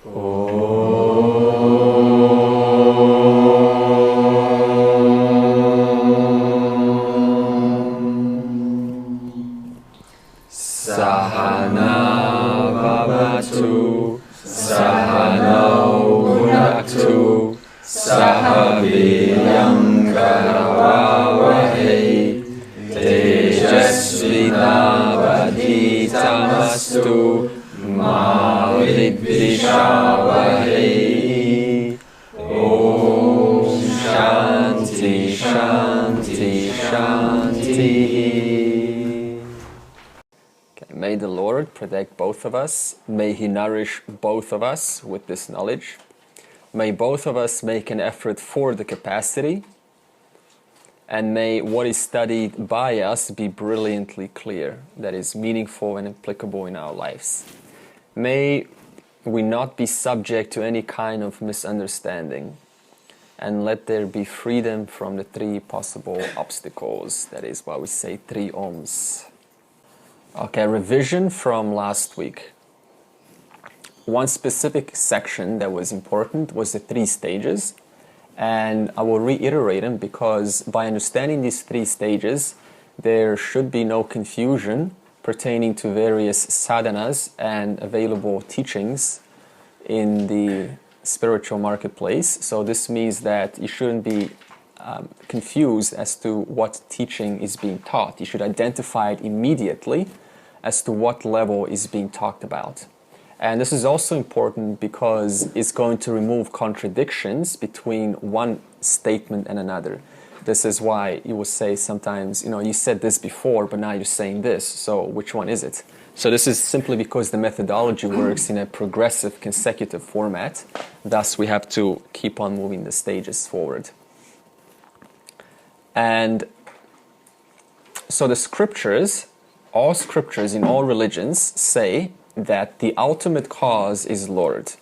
Sahana Bhavatu Sahano Bhunaktu Sahaviryam Karavavahe Tejasvinavadhitamastu Ma Vidvishavahe. Om Shanti Shanti Shanti. May the Lord protect both of us. May He nourish both of us with this knowledge. May both of us make an effort for the capacity. And may what is studied by us be brilliantly clear, that is meaningful and applicable in our lives. May we not be subject to any kind of misunderstanding. And let there be freedom from the three possible obstacles. That is why we say three Oms. Okay, revision from last week. One specific section that was important was the three stages, and I will reiterate them because by understanding these three stages, there should be no confusion pertaining to various sadhanas and available teachings in the spiritual marketplace. So this means that you shouldn't be confused as to what teaching is being taught. You should identify it immediately as to what level is being talked about. And this is also important because it's going to remove contradictions between one statement and another. This is why you will say sometimes, you said this before, but now you're saying this, so which one is it? So this is simply because the methodology works in a progressive, consecutive format. Thus, we have to keep on moving the stages forward. And so the scriptures, all scriptures in all religions say that the ultimate cause is Lord.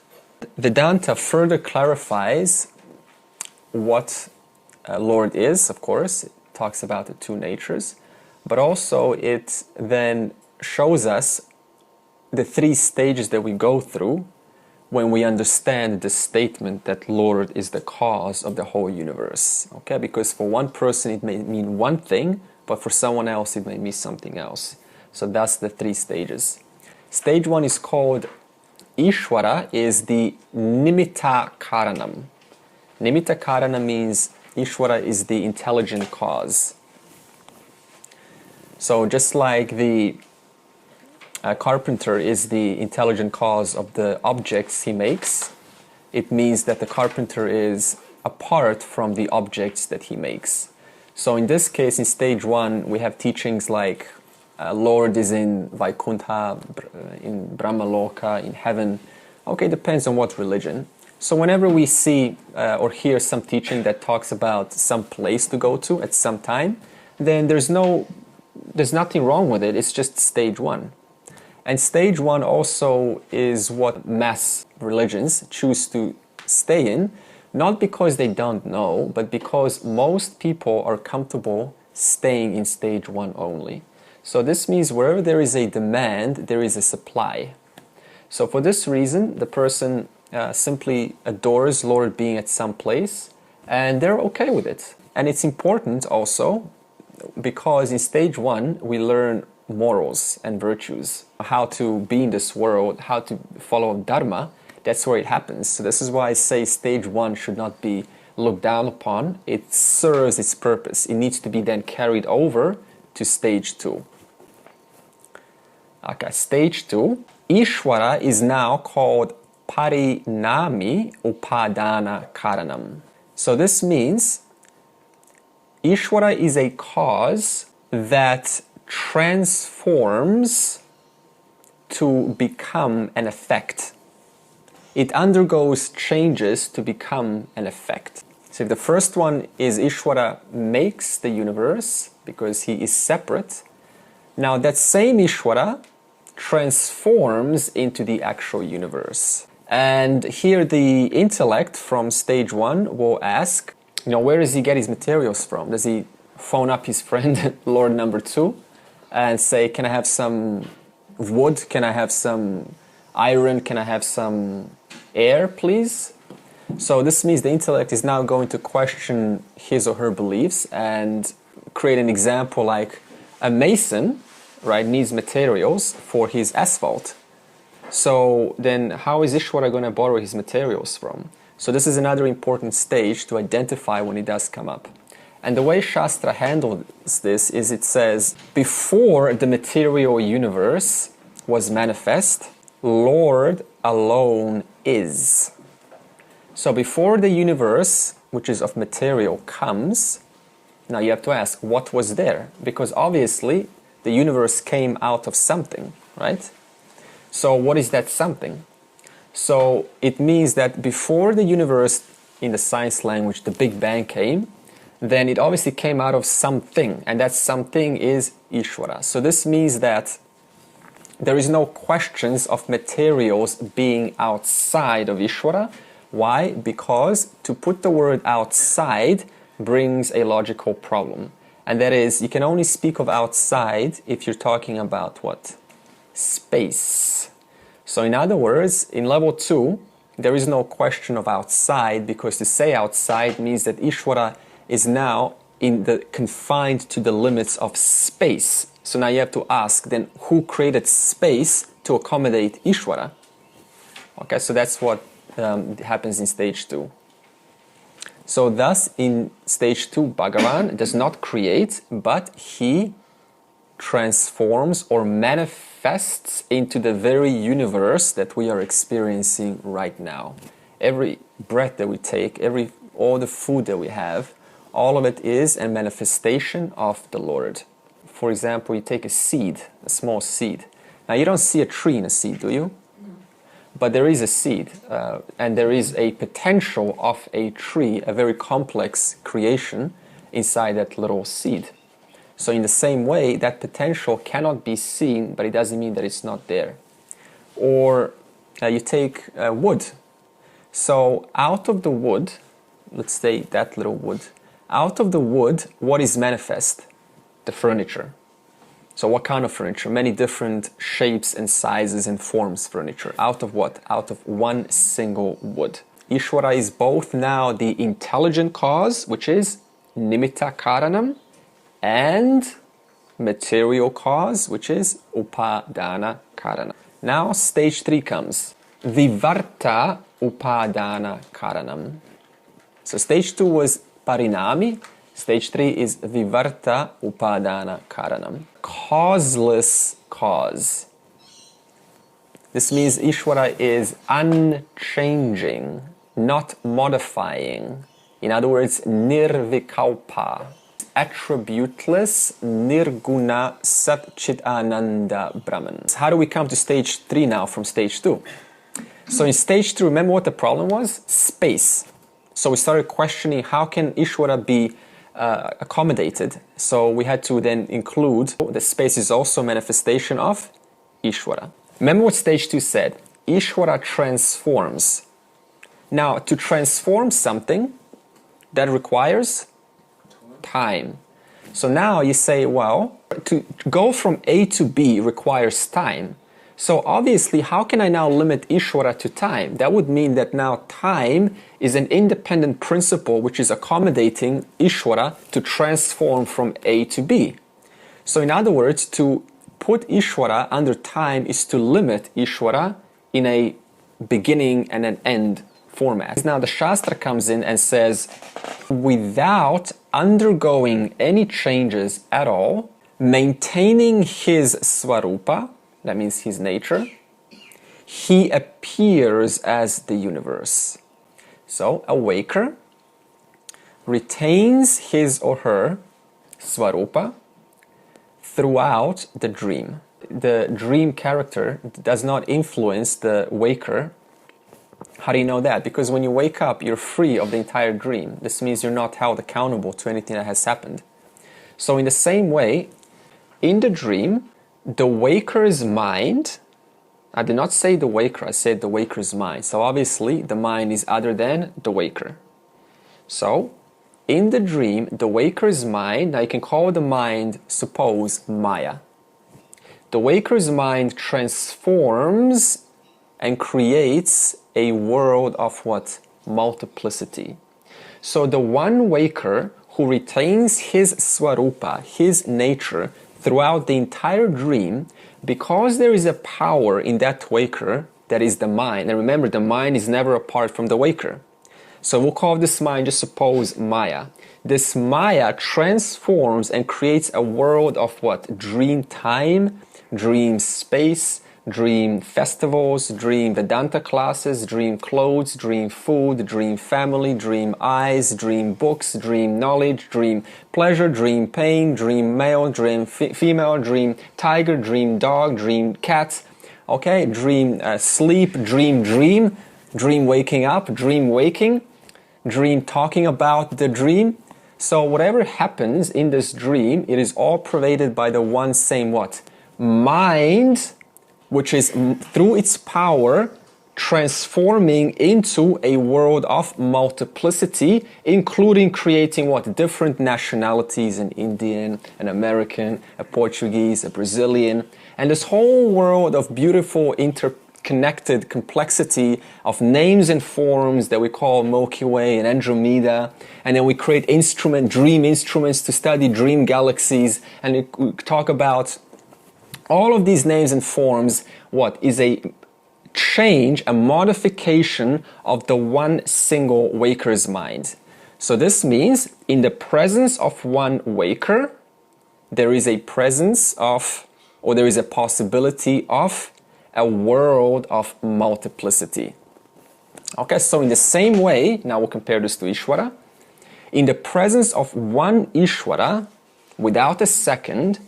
Vedanta further clarifies what Lord is, of course. It talks about the two natures, but also it then shows us the three stages that we go through when we understand the statement that Lord is the cause of the whole universe. Okay, because for one person it may mean one thing, but for someone else it may mean something else. So that's the three stages. Stage one is called Ishwara, is the Nimitta Karanam. Nimitta Karana means Ishwara is the intelligent cause. So just like the carpenter is the intelligent cause of the objects he makes, it means that the carpenter is apart from the objects that he makes. So in this case, in stage one, we have teachings like Lord is in Vaikuntha, in Brahmaloka, in heaven. Okay, depends on what religion. So whenever we see or hear some teaching that talks about some place to go to at some time, then there's nothing wrong with it. It's just stage one. And stage one also is what mass religions choose to stay in, not because they don't know, but because most people are comfortable staying in stage one only. So this means wherever there is a demand, there is a supply. So for this reason, the person simply adores Lord being at some place, and they're okay with it. And it's important also because in stage one, we learn morals and virtues, how to be in this world, how to follow Dharma. That's where it happens. So this is why I say stage one should not be looked down upon. It serves its purpose. It needs to be then carried over to stage two. Okay, stage two. Ishwara is now called Parinami Upadana Karanam. So this means Ishwara is a cause that transforms to become an effect. It undergoes changes to become an effect. So if the first one is Ishwara makes the universe because he is separate, now that same Ishwara transforms into the actual universe. And here the intellect from stage one will ask, where does he get his materials from? Does he phone up his friend, Lord number two, and say, can I have some wood? Can I have some iron? Can I have some air, please. So this means the intellect is now going to question his or her beliefs and create an example like a mason, right, needs materials for his asphalt. So then how is Ishvara going to borrow his materials from? So this is another important stage to identify when it does come up. And the way Shastra handles this is it says, before the material universe was manifest, Lord alone is. So before the universe, which is of material, comes, now you have to ask, what was there? Because obviously the universe came out of something, right? So what is that something? So it means that before the universe, in the science language, the Big Bang came, then it obviously came out of something, and that something is Ishvara. So this means that there is no questions of materials being outside of Ishvara. Why? Because to put the word outside brings a logical problem. And that is, you can only speak of outside if you're talking about what? Space. So in other words, in level 2, there is no question of outside, because to say outside means that Ishvara is now confined to the limits of space. So now you have to ask, then who created space to accommodate Ishvara? Okay, so that's what happens in stage 2. So thus in stage 2, Bhagavan does not create, but he transforms or manifests into the very universe that we are experiencing right now. Every breath that we take, all the food that we have, all of it is a manifestation of the Lord. For example, you take a seed, a small seed. Now you don't see a tree in a seed, do you? But there is a seed, and there is a potential of a tree, a very complex creation inside that little seed. So in the same way, that potential cannot be seen, but it doesn't mean that it's not there. Or you take wood. So out of the wood, let's say that little wood, out of the wood, what is manifest? The furniture. So what kind of furniture? Many different shapes and sizes and forms furniture. Out of what? Out of one single wood. Ishvara is both now the intelligent cause, which is nimitta karanam, and material cause, which is upadana karana. Now stage 3 comes. Vivarta upadana karanam. So stage 2 was parinami. Stage 3 is vivarta upadana karanam. Causeless cause. This means Ishvara is unchanging, not modifying. In other words, nirvikalpa. Attributeless, nirguna, sat-chit ananda Brahman. How do we come to stage 3 now from stage 2? So in stage 2, remember what the problem was? Space. So we started questioning how can Ishvara be accommodated. So we had to then include that space is also a manifestation of Ishvara. Remember what stage 2 said? Ishvara transforms. Now, to transform something, that requires time. So now you say, well, to go from A to B requires time. So obviously, how can I now limit Ishvara to time? That would mean that now time is an independent principle which is accommodating Ishvara to transform from A to B. So in other words, to put Ishvara under time is to limit Ishvara in a beginning and an end format. Now the Shastra comes in and says, without undergoing any changes at all, maintaining his swarupa, that means his nature, he appears as the universe. So a waker retains his or her swarupa throughout the dream. The dream character does not influence the waker. How do you know that? Because when you wake up, you're free of the entire dream. This means you're not held accountable to anything that has happened. So in the same way, in the dream, the waker's mind, I did not say the waker, I said the waker's mind. So obviously the mind is other than the waker. So in the dream, the waker's mind, now you can call the mind, suppose, Maya. The waker's mind transforms and creates a world of what? Multiplicity. So the one waker who retains his swarupa, his nature, throughout the entire dream, because there is a power in that waker that is the mind. And remember, the mind is never apart from the waker. So we'll call this mind, just suppose, Maya. This Maya transforms and creates a world of what? Dream time, dream space, dream festivals, dream Vedanta classes, dream clothes, dream food, dream family, dream eyes, dream books, dream knowledge, dream pleasure, dream pain, dream male, dream female, dream tiger, dream dog, dream cat, okay, dream sleep, dream waking up, dream waking, dream talking about the dream. So whatever happens in this dream, it is all pervaded by the one same what? Mind, which is through its power transforming into a world of multiplicity, including creating what? Different nationalities, an Indian, an American, a Portuguese, a Brazilian, and this whole world of beautiful interconnected complexity of names and forms that we call Milky Way and Andromeda, and then we create dream instruments to study dream galaxies, and we talk about all of these names and forms, what is a change, a modification of the one single waker's mind. So this means in the presence of one waker, there is a presence of, or there is a possibility of a world of multiplicity. Okay, so in the same way, now we'll compare this to Ishwara. In the presence of one Ishwara, without a second,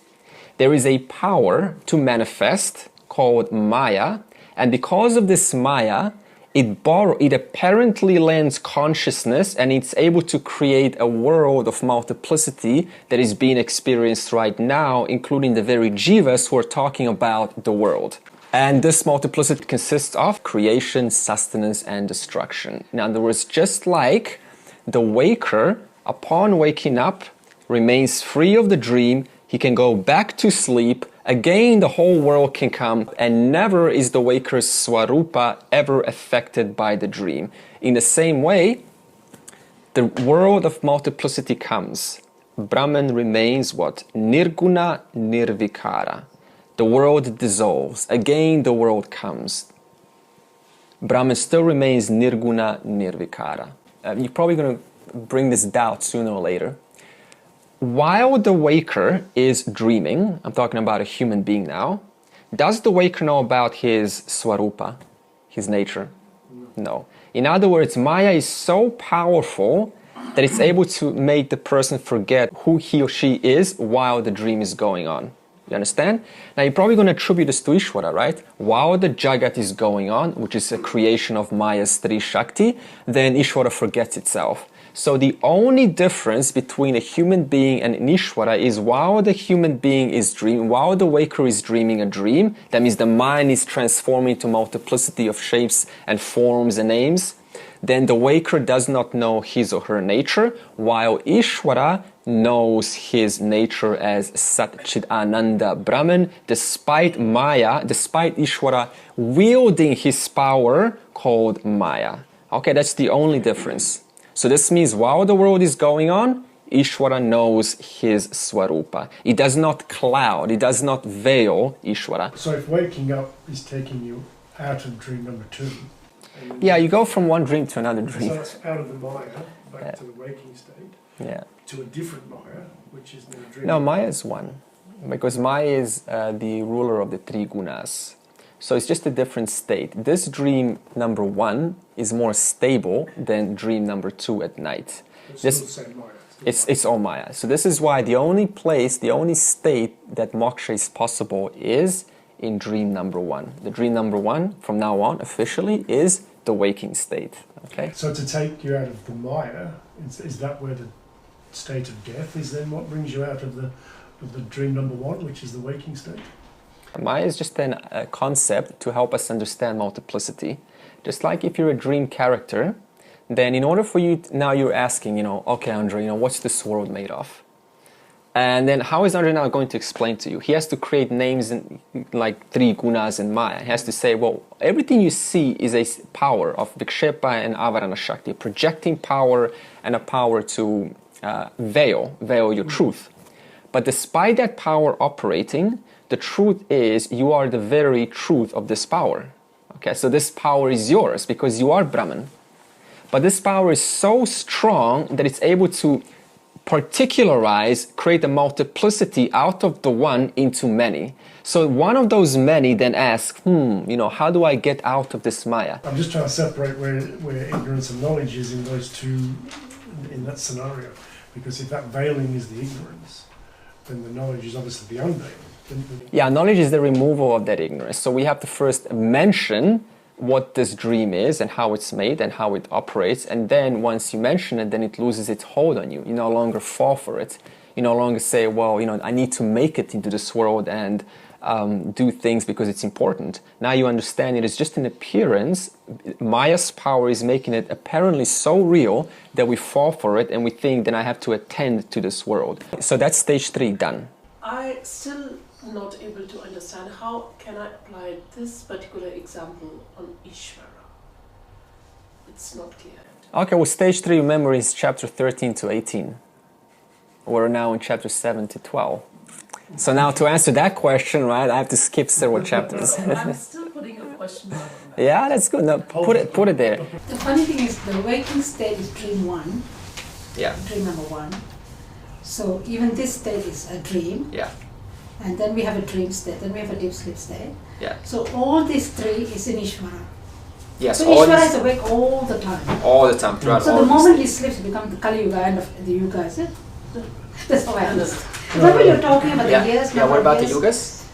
there is a power to manifest called Maya, and because of this Maya, it apparently lends consciousness, and it's able to create a world of multiplicity that is being experienced right now, including the very jivas who are talking about the world. And this multiplicity consists of creation, sustenance, and destruction. In other words, just like the waker, upon waking up, remains free of the dream, he can go back to sleep, again the whole world can come, and never is the waker's swarupa ever affected by the dream. In the same way, the world of multiplicity comes. Brahman remains what? Nirguna nirvikara. The world dissolves, again the world comes. Brahman still remains nirguna nirvikara. You're probably going to bring this doubt sooner or later. While the waker is dreaming, I'm talking about a human being now, does the waker know about his swarupa, his nature? No. In other words, Maya is so powerful that it's able to make the person forget who he or she is while the dream is going on. You understand? Now you're probably going to attribute this to Ishwara, right? While the Jagat is going on, which is a creation of Maya's Tri Shakti, then Ishwara forgets itself. So the only difference between a human being and an Ishwara is while the human being is dreaming, while the waker is dreaming a dream, that means the mind is transforming to multiplicity of shapes and forms and names, then the waker does not know his or her nature, while Ishwara knows his nature as Sat Chit Ananda Brahman, despite Maya, despite Ishwara wielding his power called Maya. Okay, that's the only difference. So this means while the world is going on, Ishwara knows his Swarupa. It does not cloud, it does not veil Ishwara. So if waking up is taking you out of dream number 2... Yeah, you go from one dream to another dream. So it's out of the Maya, back to the waking state, to a different Maya, which is now dream. No, Maya is one. Because Maya is the ruler of the three gunas. So it's just a different state. This dream number 1 is more stable than dream number 2 at night. It's still the same Maya. It's all Maya. So this is why the only place, the only state that moksha is possible is in dream number 1. The dream number 1, from now on, officially, is the waking state. Okay. So to take you out of the Maya, is that where the state of death is then what brings you out of the dream number 1, which is the waking state? Maya is just a concept to help us understand multiplicity. Just like if you're a dream character, then in order for you, now you're asking, okay, Andre, what's this world made of? And then how is Andre now going to explain to you? He has to create names in, like 3 gunas in Maya. He has to say, well, everything you see is a power of Vikshepa and Avarana Shakti, projecting power and a power to veil your truth. But despite that power operating, the truth is you are the very truth of this power. Okay, so this power is yours because you are Brahman. But this power is so strong that it's able to particularize, create a multiplicity out of the one into many. So one of those many then asks, how do I get out of this Maya? I'm just trying to separate where ignorance and knowledge is in those two, in that scenario. Because if that veiling is the ignorance, then the knowledge is obviously the unveiling. Yeah, knowledge is the removal of that ignorance. So we have to first mention what this dream is and how it's made and how it operates, and then once you mention it, then it loses its hold on you. You no longer fall for it. You no longer say, well, I need to make it into this world and do things because it's important. Now you understand it is just an appearance. Maya's power is making it apparently so real that we fall for it and we think that I have to attend to this world. So that's stage 3 done. I still not able to understand how can I apply this particular example on Ishvara. It's not clear. Okay, well, stage 3, remember, is chapter 13 to 18. We're now in chapter 7 to 12. So now to answer that question, right, I have to skip several chapters. I'm still putting a question mark on that. Yeah, that's good. No, put it there. The funny thing is the waking state is dream 1, Yeah. dream number 1. So even this state is a dream. Yeah. And then we have a dream state, then we have a deep sleep state. Yeah. So all these 3 is in Ishvara. Yes. So Ishvara is awake all the time. All the time. Throughout So all the the moment he sleeps, he becomes the Kali Yuga end of the Yuga, is it? That's how I understand. Is that what you're talking about, the years? Yeah, what about the years? yugas?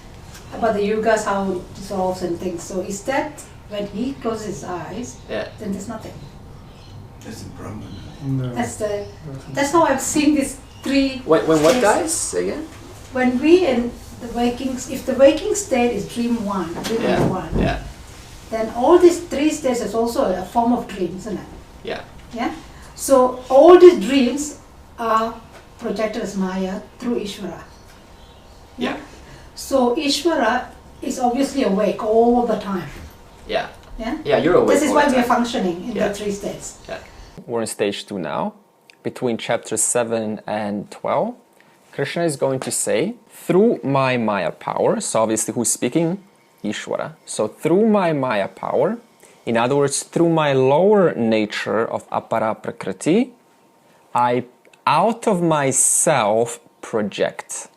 About the yugas, how it dissolves and things. So is that when he closes his eyes, Yeah. then there's nothing. That's the Brahman. No. That's how I've seen these 3. When what states. dies again? When we in the waking, if the waking state is dream 1, dream number 1, Yeah. then all these 3 states is also a form of dream, isn't it? Yeah. Yeah. So all these dreams are projected as Maya through Ishvara. Yeah. So Ishvara is obviously awake all the time. Yeah. Yeah. Yeah, you're awake. This is all why the we are time. functioning in Yeah. the 3 states. Yeah. We're in stage 2 now. Between chapters 7 and 12, Krishna is going to say, through my Maya power, so obviously who's speaking? Ishvara. So through my Maya power, in other words, through my lower nature of apara prakriti, I out of myself project.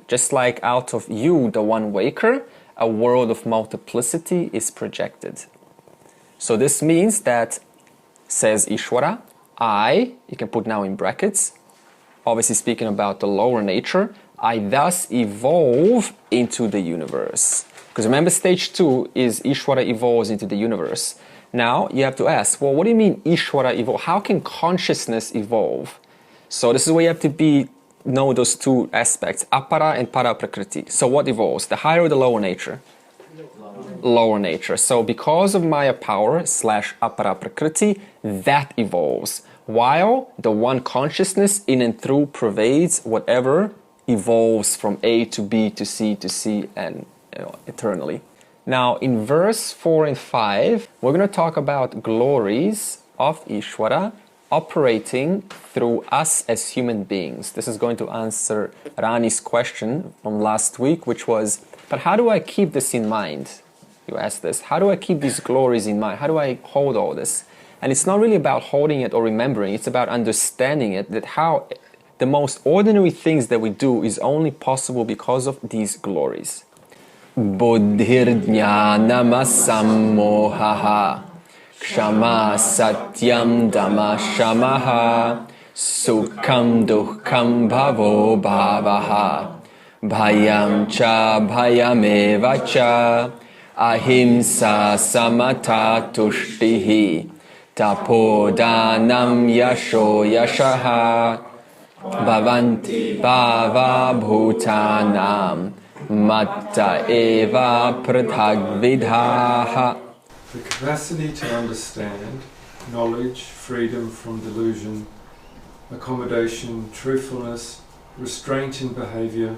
Just like out of you, the one waker, a world of multiplicity is projected. So this means that, says Ishvara, you can put now in brackets, obviously speaking about the lower nature, I thus evolve into the universe. Because remember, stage 2 is Ishvara evolves into the universe. Now you have to ask, well, what do you mean Ishvara evolve? How can consciousness evolve? So this is where you have to know those 2 aspects, apara and para prakriti. So what evolves? The higher or the lower nature? Lower nature. So because of Maya power / apara prakriti, that evolves. While the one consciousness in and through pervades whatever evolves from A to B to C and eternally. Now in verse 4 and 5, we're going to talk about glories of Ishvara operating through us as human beings. This is going to answer Rani's question from last week, which was, but how do I keep this in mind? You asked this. How do I keep these glories in mind? How do I hold all this? And it's not really about holding it or remembering. It's about understanding it, that how the most ordinary things that we do is only possible because of these glories. Buddhir jnanam sammohaha Kshama Satyam Dhamma Shamaha Sukham Dukham Bhavo Bhavaha Bhayam Cha Bhayameva Cha Ahimsa Samata Tushtihi Tapodanam Yasho Yashaha Bhavanti Bhava Bhutanam Matta Eva Pradhagvidhaha. The capacity to understand, knowledge, freedom from delusion, accommodation, truthfulness, restraint in behavior,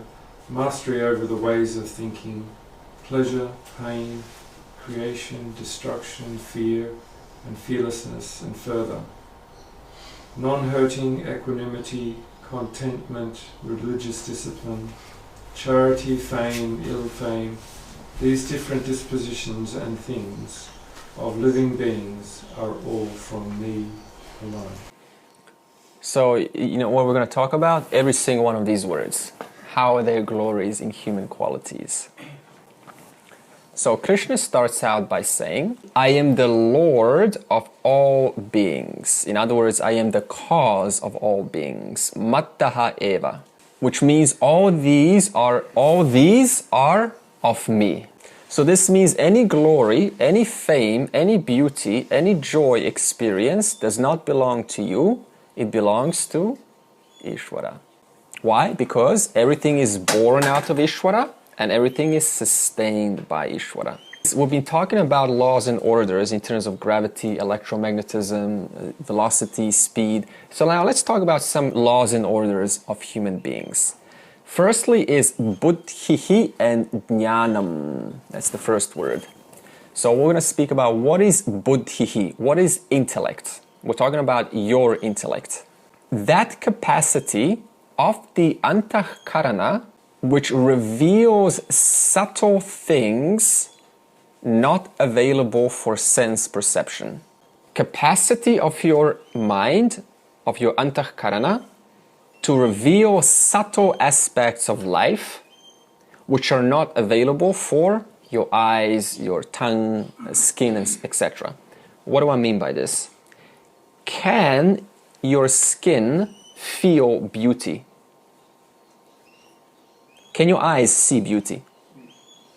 mastery over the ways of thinking, pleasure, pain, creation, destruction, fear, and fearlessness, and further. Non-hurting equanimity, contentment, religious discipline, charity, fame, ill fame, these different dispositions and things of living beings are all from me alone. So, you know what we're going to talk about? Every single one of these words. How are their glories in human qualities? So Krishna starts out by saying, I am the Lord of all beings. In other words, I am the cause of all beings. Mattaha eva. Which means all these are of me. So this means any glory, any fame, any beauty, any joy experience does not belong to you. It belongs to Ishwara. Why? Because everything is born out of Ishwara and everything is sustained by Ishwara. We've been talking about laws and orders in terms of gravity, electromagnetism, velocity, speed. So now let's talk about some laws and orders of human beings. Firstly is buddhihi and jnanam. That's the first word. So we're going to speak about what is buddhihi, what is intellect. We're talking about your intellect. That capacity of the antahkarana which reveals subtle things not available for sense perception. Capacity of your mind, of your antahkarana, to reveal subtle aspects of life which are not available for your eyes, your tongue, skin, etc. What do I mean by this? Can your skin feel beauty? Can your eyes see beauty?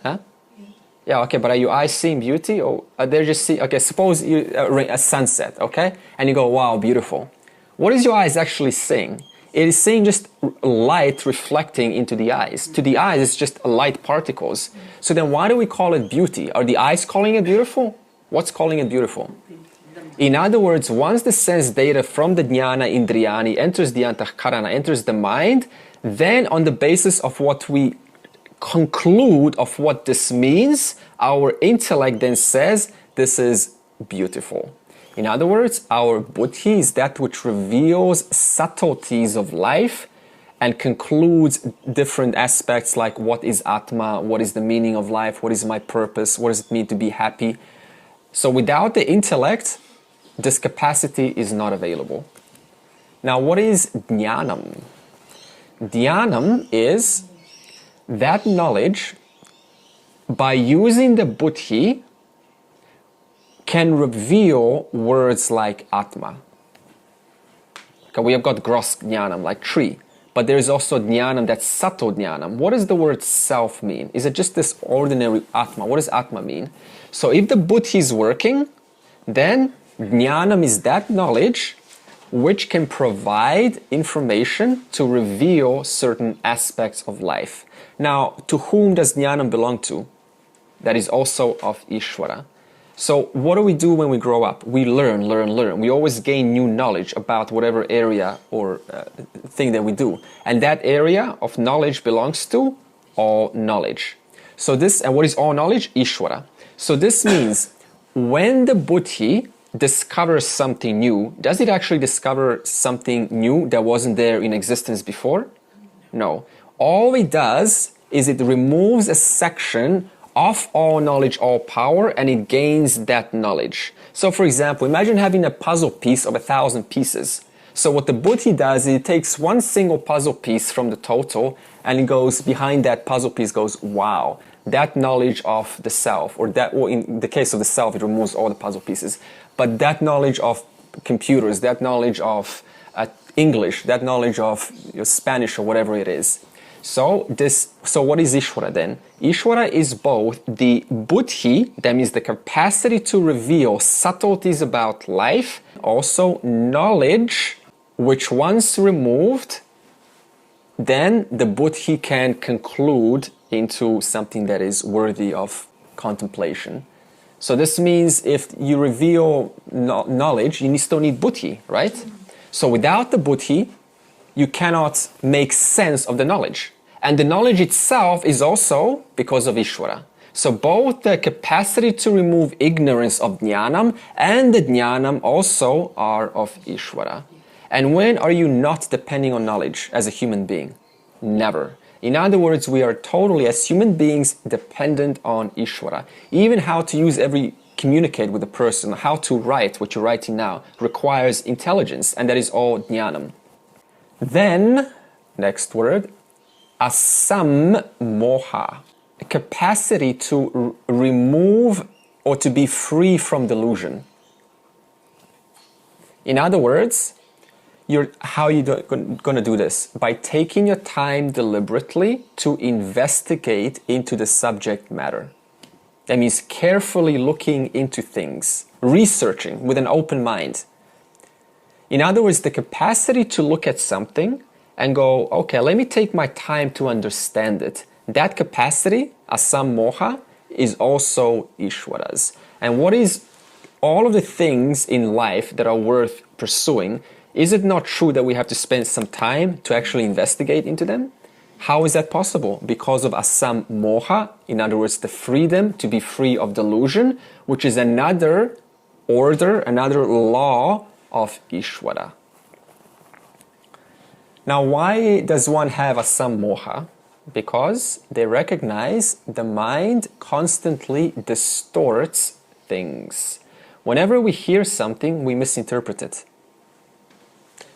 Huh? Yeah, okay, but are your eyes seeing beauty? Or are they just see, okay, suppose you a sunset, okay? And you go, wow, beautiful. What is your eyes actually seeing? It is seeing just light reflecting into the eyes. To the eyes, it's just light particles. So then why do we call it beauty? Are the eyes calling it beautiful? What's calling it beautiful? In other words, once the sense data from the jnana indriyani enters the antahkarana, enters the mind, then on the basis of what we conclude of what this means, our intellect then says, this is beautiful. In other words, our buddhi is that which reveals subtleties of life and concludes different aspects like what is Atma, what is the meaning of life, what is my purpose, what does it mean to be happy. So without the intellect, this capacity is not available. Now what is jnanam? Jnanam is that knowledge by using the buddhi can reveal words like Atma. Okay, we have got gross jnanam, like tree, but there is also jnanam, that's subtle jnanam. What does the word self mean? Is it just this ordinary Atma? What does Atma mean? So if the buddhi is working, then jnanam is that knowledge which can provide information to reveal certain aspects of life. Now, to whom does jnanam belong to? That is also of Ishwara. So what do we do when we grow up? We learn. We always gain new knowledge about whatever area or thing that we do. And that area of knowledge belongs to all knowledge. So this, and what is all knowledge? Ishwara. So this means when the buddhi discovers something new, does it actually discover something new that wasn't there in existence before? No. All it does is it removes a section of all knowledge, all power, and it gains that knowledge. So for example, imagine having a puzzle piece of 1,000 pieces. So what the buddhi does is it takes one single puzzle piece from the total and it goes behind that puzzle piece, goes, wow, that knowledge of the self, or that, or in the case of the self, it removes all the puzzle pieces. But that knowledge of computers, that knowledge of English, that knowledge of Spanish or whatever it is. So what is Ishwara then? Ishwara is both the buddhi, that means the capacity to reveal subtleties about life, also knowledge, which once removed, then the buddhi can conclude into something that is worthy of contemplation. So this means if you reveal knowledge, you still need buddhi, right? So without the buddhi, you cannot make sense of the knowledge. And the knowledge itself is also because of Ishvara. So both the capacity to remove ignorance of Jnanam and the Jnanam also are of Ishvara. And when are you not depending on knowledge as a human being? Never. In other words, we are totally, as human beings, dependent on Ishvara. Even how to communicate with a person, how to write what you're writing now, requires intelligence, and that is all Jnanam. Then, next word, asam moha. A capacity to remove or to be free from delusion. In other words, how are you going to do this? By taking your time deliberately to investigate into the subject matter. That means carefully looking into things, researching with an open mind. In other words, the capacity to look at something and go, okay, let me take my time to understand it. That capacity, asam moha, is also Ishvara's. And what is all of the things in life that are worth pursuing? Is it not true that we have to spend some time to actually investigate into them? How is that possible? Because of asam moha, in other words, the freedom to be free of delusion, which is another order, another law of Ishvara. Now, why does one have asam moha? Because they recognize the mind constantly distorts things. Whenever we hear something, we misinterpret it.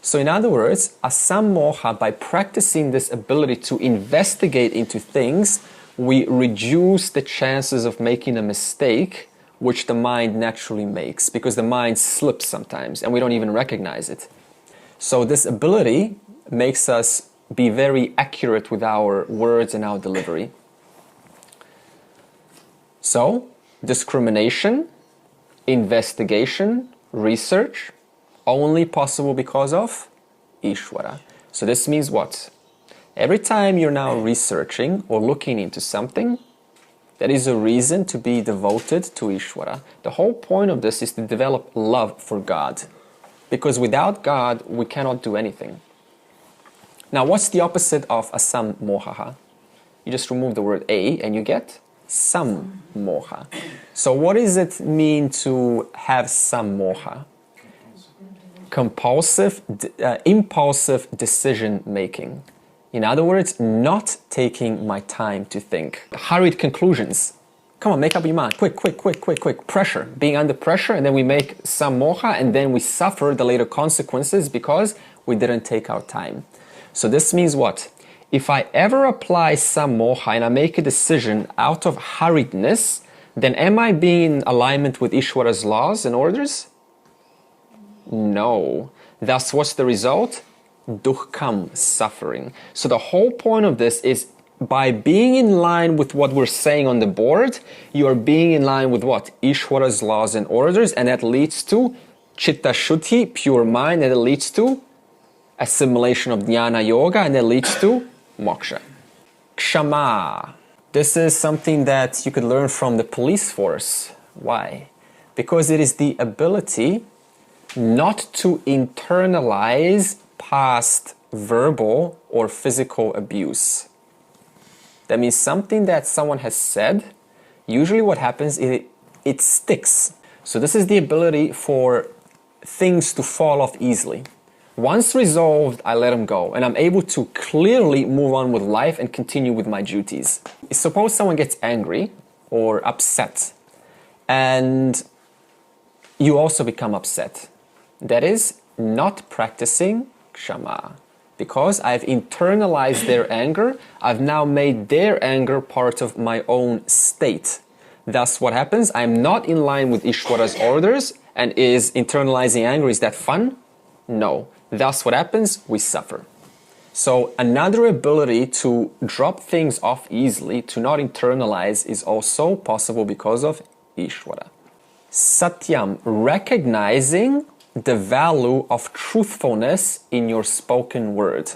So in other words, asam moha, by practicing this ability to investigate into things, we reduce the chances of making a mistake, which the mind naturally makes, because the mind slips sometimes and we don't even recognize it. So this ability makes us be very accurate with our words and our delivery. So, discrimination, investigation, research, only possible because of Ishvara. So this means what? Every time you're now researching or looking into something, that is a reason to be devoted to Ishvara. The whole point of this is to develop love for God. Because without God, we cannot do anything. Now, what's the opposite of asam moha? You just remove the word a and you get sam moha. So what does it mean to have sam moha? Impulsive decision making. In other words, not taking my time to think. Hurried conclusions. Come on, make up your mind. Quick. Pressure. Being under pressure, and then we make sam moha, and then we suffer the later consequences because we didn't take our time. So this means what? If I ever apply sam moha and I make a decision out of hurriedness, then am I being in alignment with Ishvara's laws and orders? No. Thus, what's the result? Dukham, suffering. So the whole point of this is by being in line with what we're saying on the board, you are being in line with what? Ishvara's laws and orders, and that leads to chitta shuddhi, pure mind, and it leads to assimilation of Jnana Yoga, and that leads to moksha. Kshama. This is something that you could learn from the police force. Why? Because it is the ability not to internalize past verbal or physical abuse. That means something that someone has said, usually what happens is it sticks. So this is the ability for things to fall off easily. Once resolved, I let them go, and I'm able to clearly move on with life and continue with my duties. Suppose someone gets angry or upset, and you also become upset. That is not practicing kshama. Because I've internalized their anger, I've now made their anger part of my own state. Thus, what happens? I'm not in line with Ishvara's orders, and is internalizing anger, is that fun? No. Thus, what happens? We suffer. So, another ability to drop things off easily, to not internalize, is also possible because of Ishvara. Satyam, recognizing the value of truthfulness in your spoken word.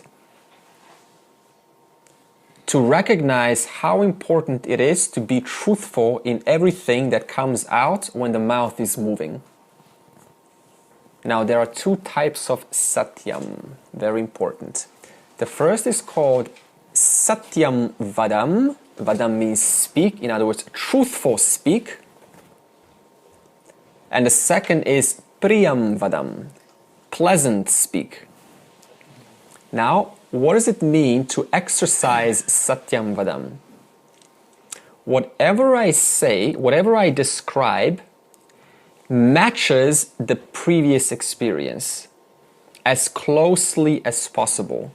To recognize how important it is to be truthful in everything that comes out when the mouth is moving. Now, there are two types of satyam, very important. The first is called Satyam Vadam. Vadam means speak, in other words, truthful speak. And the second is Priyam Vadam, pleasant speak. Now, what does it mean to exercise Satyam Vadam? Whatever I say, whatever I describe, matches the previous experience as closely as possible.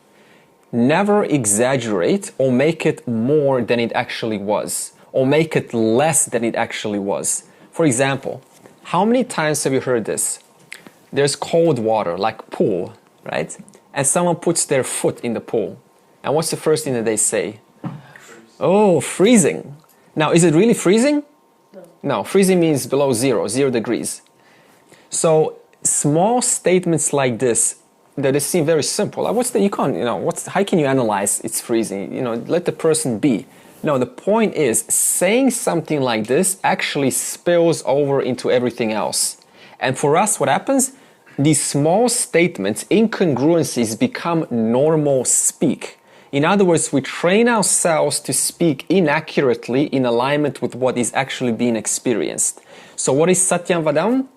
Never exaggerate or make it more than it actually was, or make it less than it actually was. For example, how many times have you heard this? There's cold water, like pool, right? And someone puts their foot in the pool. And what's the first thing that they say? Oh, freezing. Now, is it really freezing? No, freezing means below 0 degrees. So, small statements like this, that seem very simple. Like, how can you analyze it's freezing? Let the person be. No, the point is, saying something like this actually spills over into everything else. And for us, what happens? These small statements, incongruencies, become normal speak. In other words, we train ourselves to speak inaccurately in alignment with what is actually being experienced. So what is Satyam Vadam?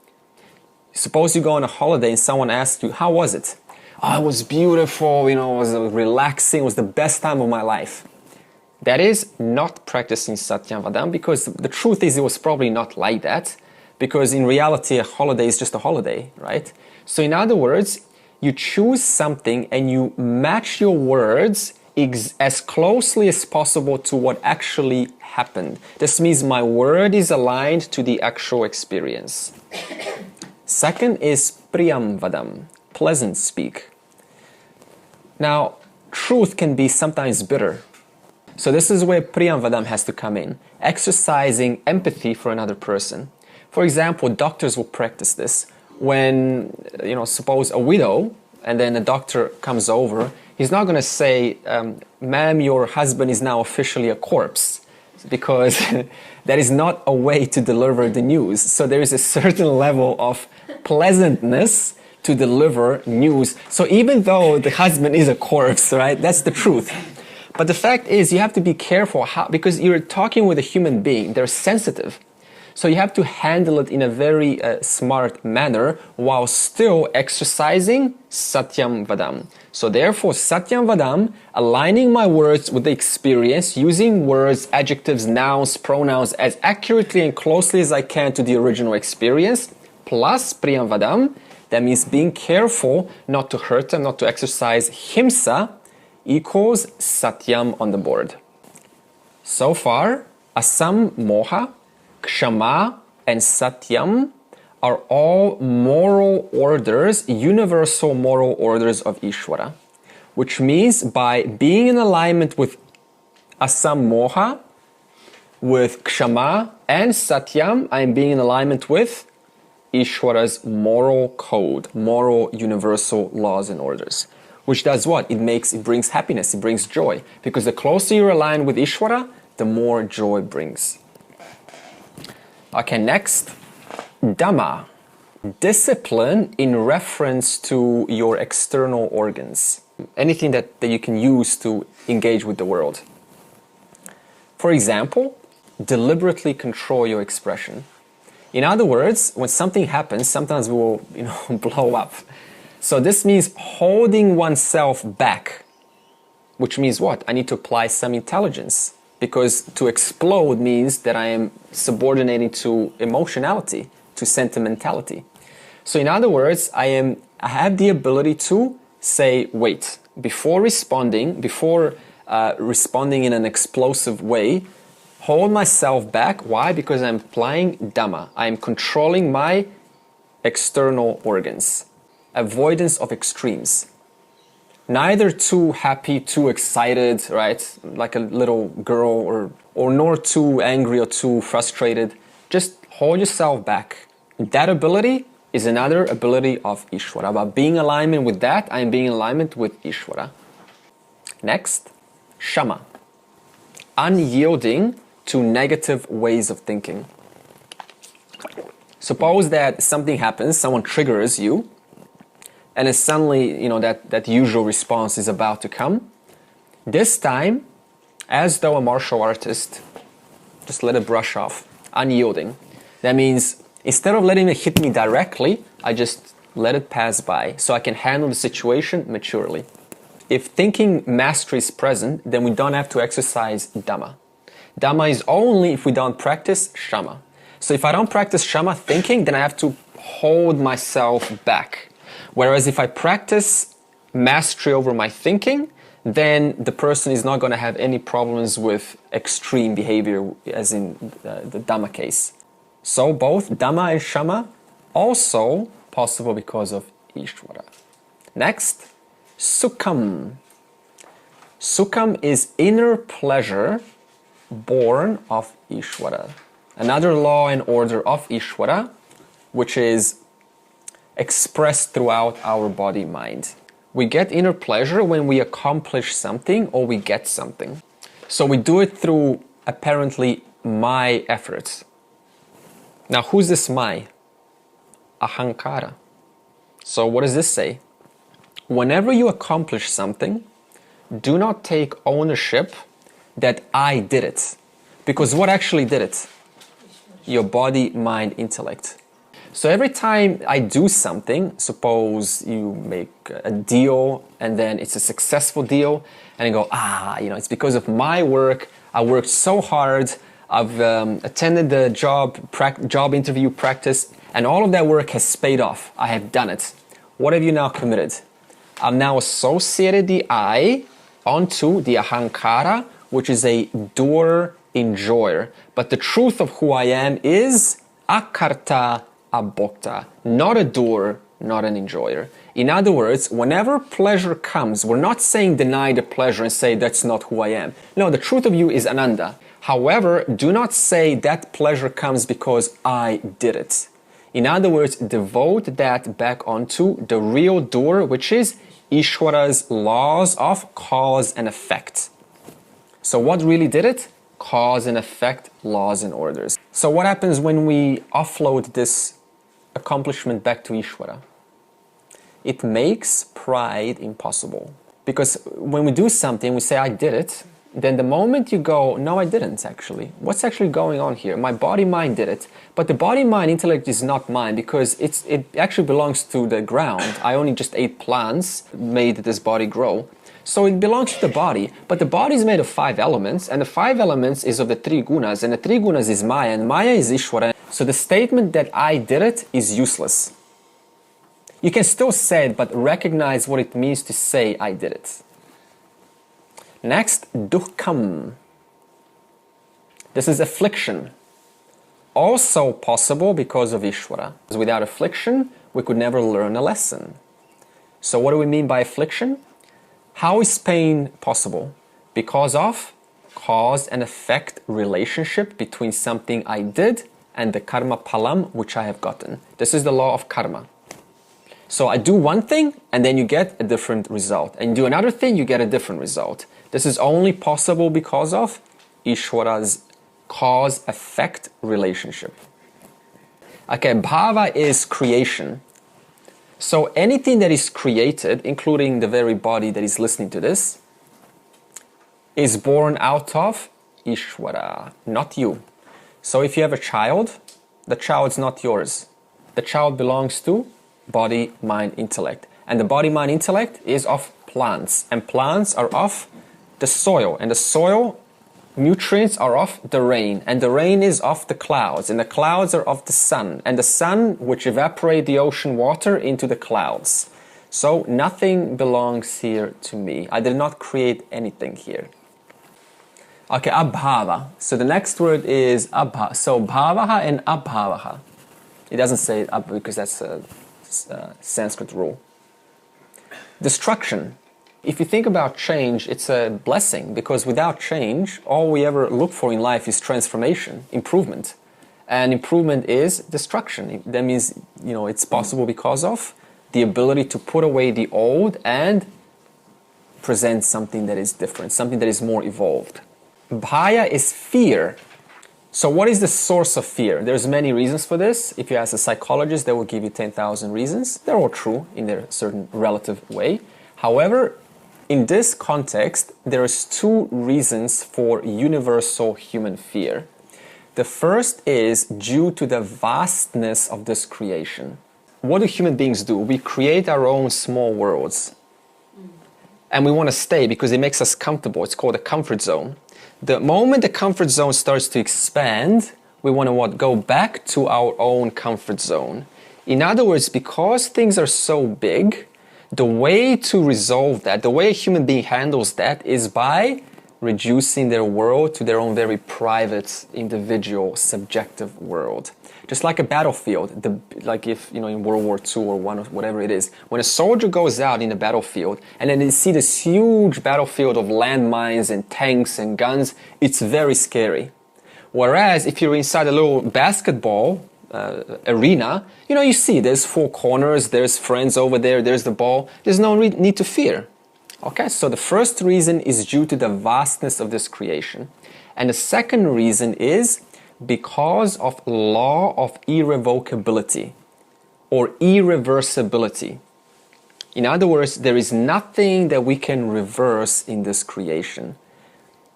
Suppose you go on a holiday and someone asks you, how was it? Oh, it was beautiful, it was relaxing, it was the best time of my life. That is not practicing Satyam Vadam, because the truth is it was probably not like that, because in reality a holiday is just a holiday, right? So in other words, you choose something and you match your words as closely as possible to what actually happened. This means my word is aligned to the actual experience. Second is Priyam Vadam, pleasant speak. Now, truth can be sometimes bitter. So this is where Priyam Vadam has to come in, exercising empathy for another person. For example, doctors will practice this. When, suppose a widow, and then a doctor comes over, he's not going to say, ma'am, your husband is now officially a corpse, because that is not a way to deliver the news. So there is a certain level of pleasantness to deliver news. So even though the husband is a corpse, right, that's the truth. But the fact is, you have to be careful because you're talking with a human being. They're sensitive. So you have to handle it in a very smart manner while still exercising Satyam Vadam. So therefore, Satyam Vadam, aligning my words with the experience, using words, adjectives, nouns, pronouns as accurately and closely as I can to the original experience, plus Priyam Vadam, that means being careful not to hurt them, not to exercise himsa, equals Satyam on the board. So far, Asam Moha, Kshama, and Satyam are all moral orders, universal moral orders of Ishwara. Which means by being in alignment with Asam Moha, with Kshama and Satyam, I am being in alignment with Ishwara's moral code, moral universal laws and orders. Which does what? It brings happiness, it brings joy. Because the closer you're aligned with Ishwara, the more joy brings. Okay, next, Dhamma, discipline in reference to your external organs. Anything that you can use to engage with the world. For example, deliberately control your expression. In other words, when something happens, sometimes we will, blow up. So this means holding oneself back, which means what? I need to apply some intelligence. Because to explode means that I am subordinating to emotionality, to sentimentality. So in other words, I have the ability to say, wait, before responding in an explosive way, hold myself back. Why? Because I'm applying Dhamma. I'm controlling my external organs. Avoidance of extremes. Neither too happy, too excited, right? Like a little girl, or nor too angry or too frustrated. Just hold yourself back. That ability is another ability of Ishwara. By being in alignment with that, I am being in alignment with Ishwara. Next, Shama. Unyielding to negative ways of thinking. Suppose that something happens, someone triggers you. and then suddenly, that usual response is about to come. This time, as though a martial artist, just let it brush off, unyielding. That means instead of letting it hit me directly, I just let it pass by so I can handle the situation maturely. If thinking mastery is present, then we don't have to exercise Dhamma. Dhamma is only if we don't practice Shama. So if I don't practice Shama thinking, then I have to hold myself back. Whereas if I practice mastery over my thinking, then the person is not going to have any problems with extreme behavior, as in the Dhamma case. So both Dhamma and Shama also possible because of Ishwara. Next, Sukham. Sukham is inner pleasure born of Ishwara. Another law and order of Ishwara, which is expressed throughout our body-mind. We get inner pleasure when we accomplish something or we get something. So we do it through apparently my efforts. Now, who's this my? Ahankara. So what does this say? Whenever you accomplish something, do not take ownership that I did it. Because what actually did it? Your body, mind, intellect. So every time I do something, suppose you make a deal and then it's a successful deal, and you go, it's because of my work. I worked so hard. I've attended the job interview practice, and all of that work has paid off. I have done it. What have you now committed? I've now associated the I onto the ahankara, which is a doer, enjoyer. But the truth of who I am is akarta abhokta, not a doer, not an enjoyer. In other words, whenever pleasure comes, we're not saying deny the pleasure and say that's not who I am. No, the truth of you is ananda. However, do not say that pleasure comes because I did it. In other words, devote that back onto the real doer, which is Ishwara's laws of cause and effect. So what really did it? Cause and effect, laws and orders. So what happens when we offload this accomplishment back to Ishwara? It makes pride impossible. Because when we do something, we say, I did it. Then the moment you go, no, I didn't actually. What's actually going on here? My body, mind did it. But the body, mind, intellect is not mine because it actually belongs to the ground. I only just ate plants, made this body grow. So it belongs to the body. But the body is made of 5 elements, and the 5 elements is of the 3 gunas, and the 3 gunas is Maya, and Maya is Ishwara. So the statement that I did it is useless. You can still say it, but recognize what it means to say I did it. Next, dukkam. This is affliction. Also possible because of Ishwara. Without affliction, we could never learn a lesson. So what do we mean by affliction? How is pain possible? Because of cause and effect relationship between something I did and the karma palam which I have gotten. This is the law of karma. So I do one thing and then you get a different result. And you do another thing, you get a different result. This is only possible because of Ishwara's cause-effect relationship. Okay, bhava is creation. So anything that is created, including the very body that is listening to this, is born out of Ishwara, not you. So if you have a child, the child's not yours. The child belongs to body, mind, intellect. And the body, mind, intellect is of plants. And plants are of the soil. And the soil nutrients are of the rain. And the rain is of the clouds. And the clouds are of the sun. And the sun which evaporate the ocean water into the clouds. So nothing belongs here to me. I did not create anything here. Okay, abhava. So the next word is abha. So bhavaha and abhavaha. It doesn't say ab because that's a Sanskrit rule. Destruction. If you think about change, it's a blessing because without change, all we ever look for in life is transformation, improvement. And improvement is destruction. That means, it's possible because of the ability to put away the old and present something that is different, something that is more evolved. Bhaya is fear. So what is the source of fear? There's many reasons for this. If you ask a psychologist, they will give you 10,000 reasons. They're all true in their certain relative way. However, in this context, there's two reasons for universal human fear. The first is due to the vastness of this creation. What do human beings do? We create our own small worlds. And we want to stay because it makes us comfortable. It's called a comfort zone. The moment the comfort zone starts to expand, we want to go back to our own comfort zone. In other words, because things are so big, the way to resolve that, the way a human being handles that is by reducing their world to their own very private, individual, subjective world. Just like a battlefield, like if, in World War II or one or whatever it is, when a soldier goes out in a battlefield and then they see this huge battlefield of landmines and tanks and guns, it's very scary. Whereas if you're inside a little basketball arena, you see there's four corners, there's friends over there, there's the ball, there's no need to fear. Okay, so the first reason is due to the vastness of this creation. And the second reason is because of law of irrevocability or irreversibility. In other words, there is nothing that we can reverse in this creation.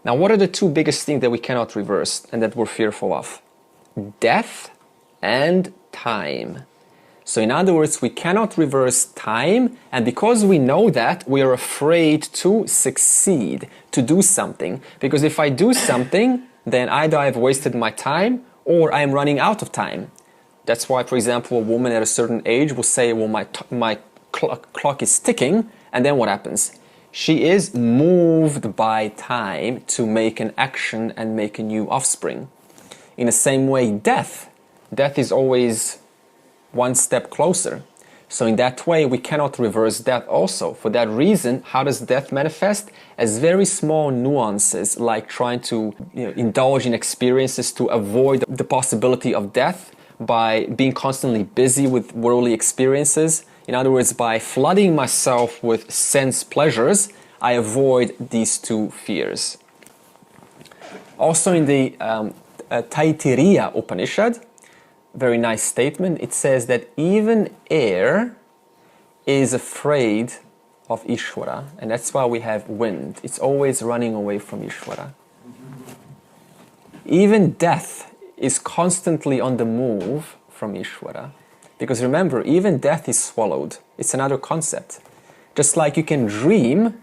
Now, what are the two biggest things that we cannot reverse and that we're fearful of? Death and time. So in other words, we cannot reverse time, and because we know that, we are afraid to succeed, to do something. Because if I do something, then either I've wasted my time or I'm running out of time. That's why, for example, a woman at a certain age will say, well, my clock is ticking, and then what happens? She is moved by time to make an action and make a new offspring. In the same way, death is always one step closer. So in that way, we cannot reverse death also. For that reason, how does death manifest? As very small nuances, like trying to indulge in experiences to avoid the possibility of death by being constantly busy with worldly experiences. In other words, by flooding myself with sense pleasures, I avoid these two fears. Also in the Taittiriya Upanishad, very nice statement. It says that even air is afraid of Ishwara, and that's why we have wind. It's always running away from Ishwara. Even death is constantly on the move from Ishwara. Because remember, even death is swallowed. It's another concept. Just like you can dream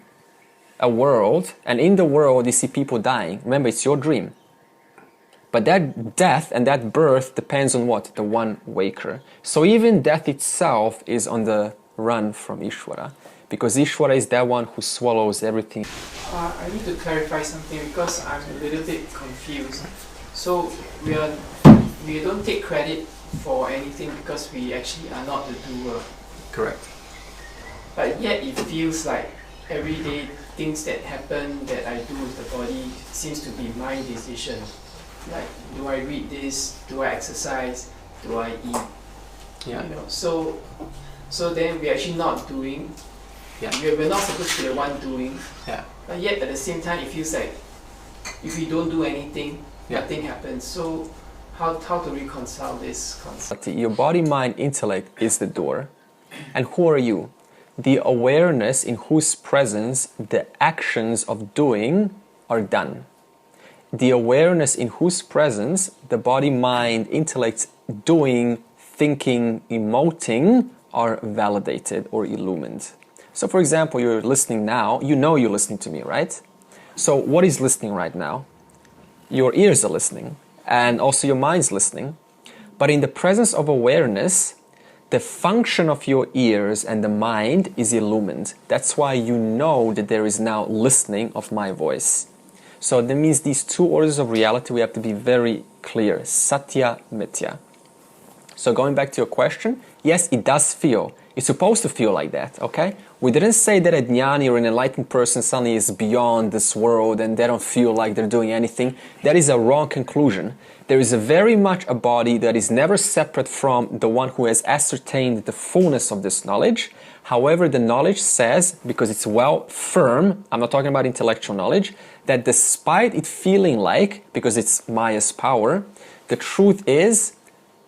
a world, and in the world you see people dying. Remember, it's your dream. But that death and that birth depends on what? The one waker. So even death itself is on the run from Ishwara. Because Ishwara is that one who swallows everything. I need to clarify something because I'm a little bit confused. So we don't take credit for anything because we actually are not the doer. Correct. But yet it feels like every day things that happen that I do with the body seems to be my decision. Like, do I read this? Do I exercise? Do I eat? Yeah. So then we're actually not doing. Yeah. We're not supposed to be the one doing. Yeah. But yet at the same time, it feels like if we don't do anything, nothing happens. So how to reconcile this concept? Your body, mind, intellect is the door. And who are you? The awareness in whose presence the actions of doing are done. The awareness in whose presence the body, mind, intellect, doing, thinking, emoting are validated or illumined. So for example, you're listening now, you're listening to me, right? So what is listening right now? Your ears are listening, and also your mind's listening. But in the presence of awareness, the function of your ears and the mind is illumined. That's why you know that there is now listening of my voice. So that means these two orders of reality, we have to be very clear. Satya, Mithya. So going back to your question, yes, it does feel. It's supposed to feel like that, okay? We didn't say that a jnani or an enlightened person suddenly is beyond this world and they don't feel like they're doing anything. That is a wrong conclusion. There is very much a body that is never separate from the one who has ascertained the fullness of this knowledge. However, the knowledge says, because it's well firm, I'm not talking about intellectual knowledge, that despite it feeling like, because it's Maya's power, the truth is,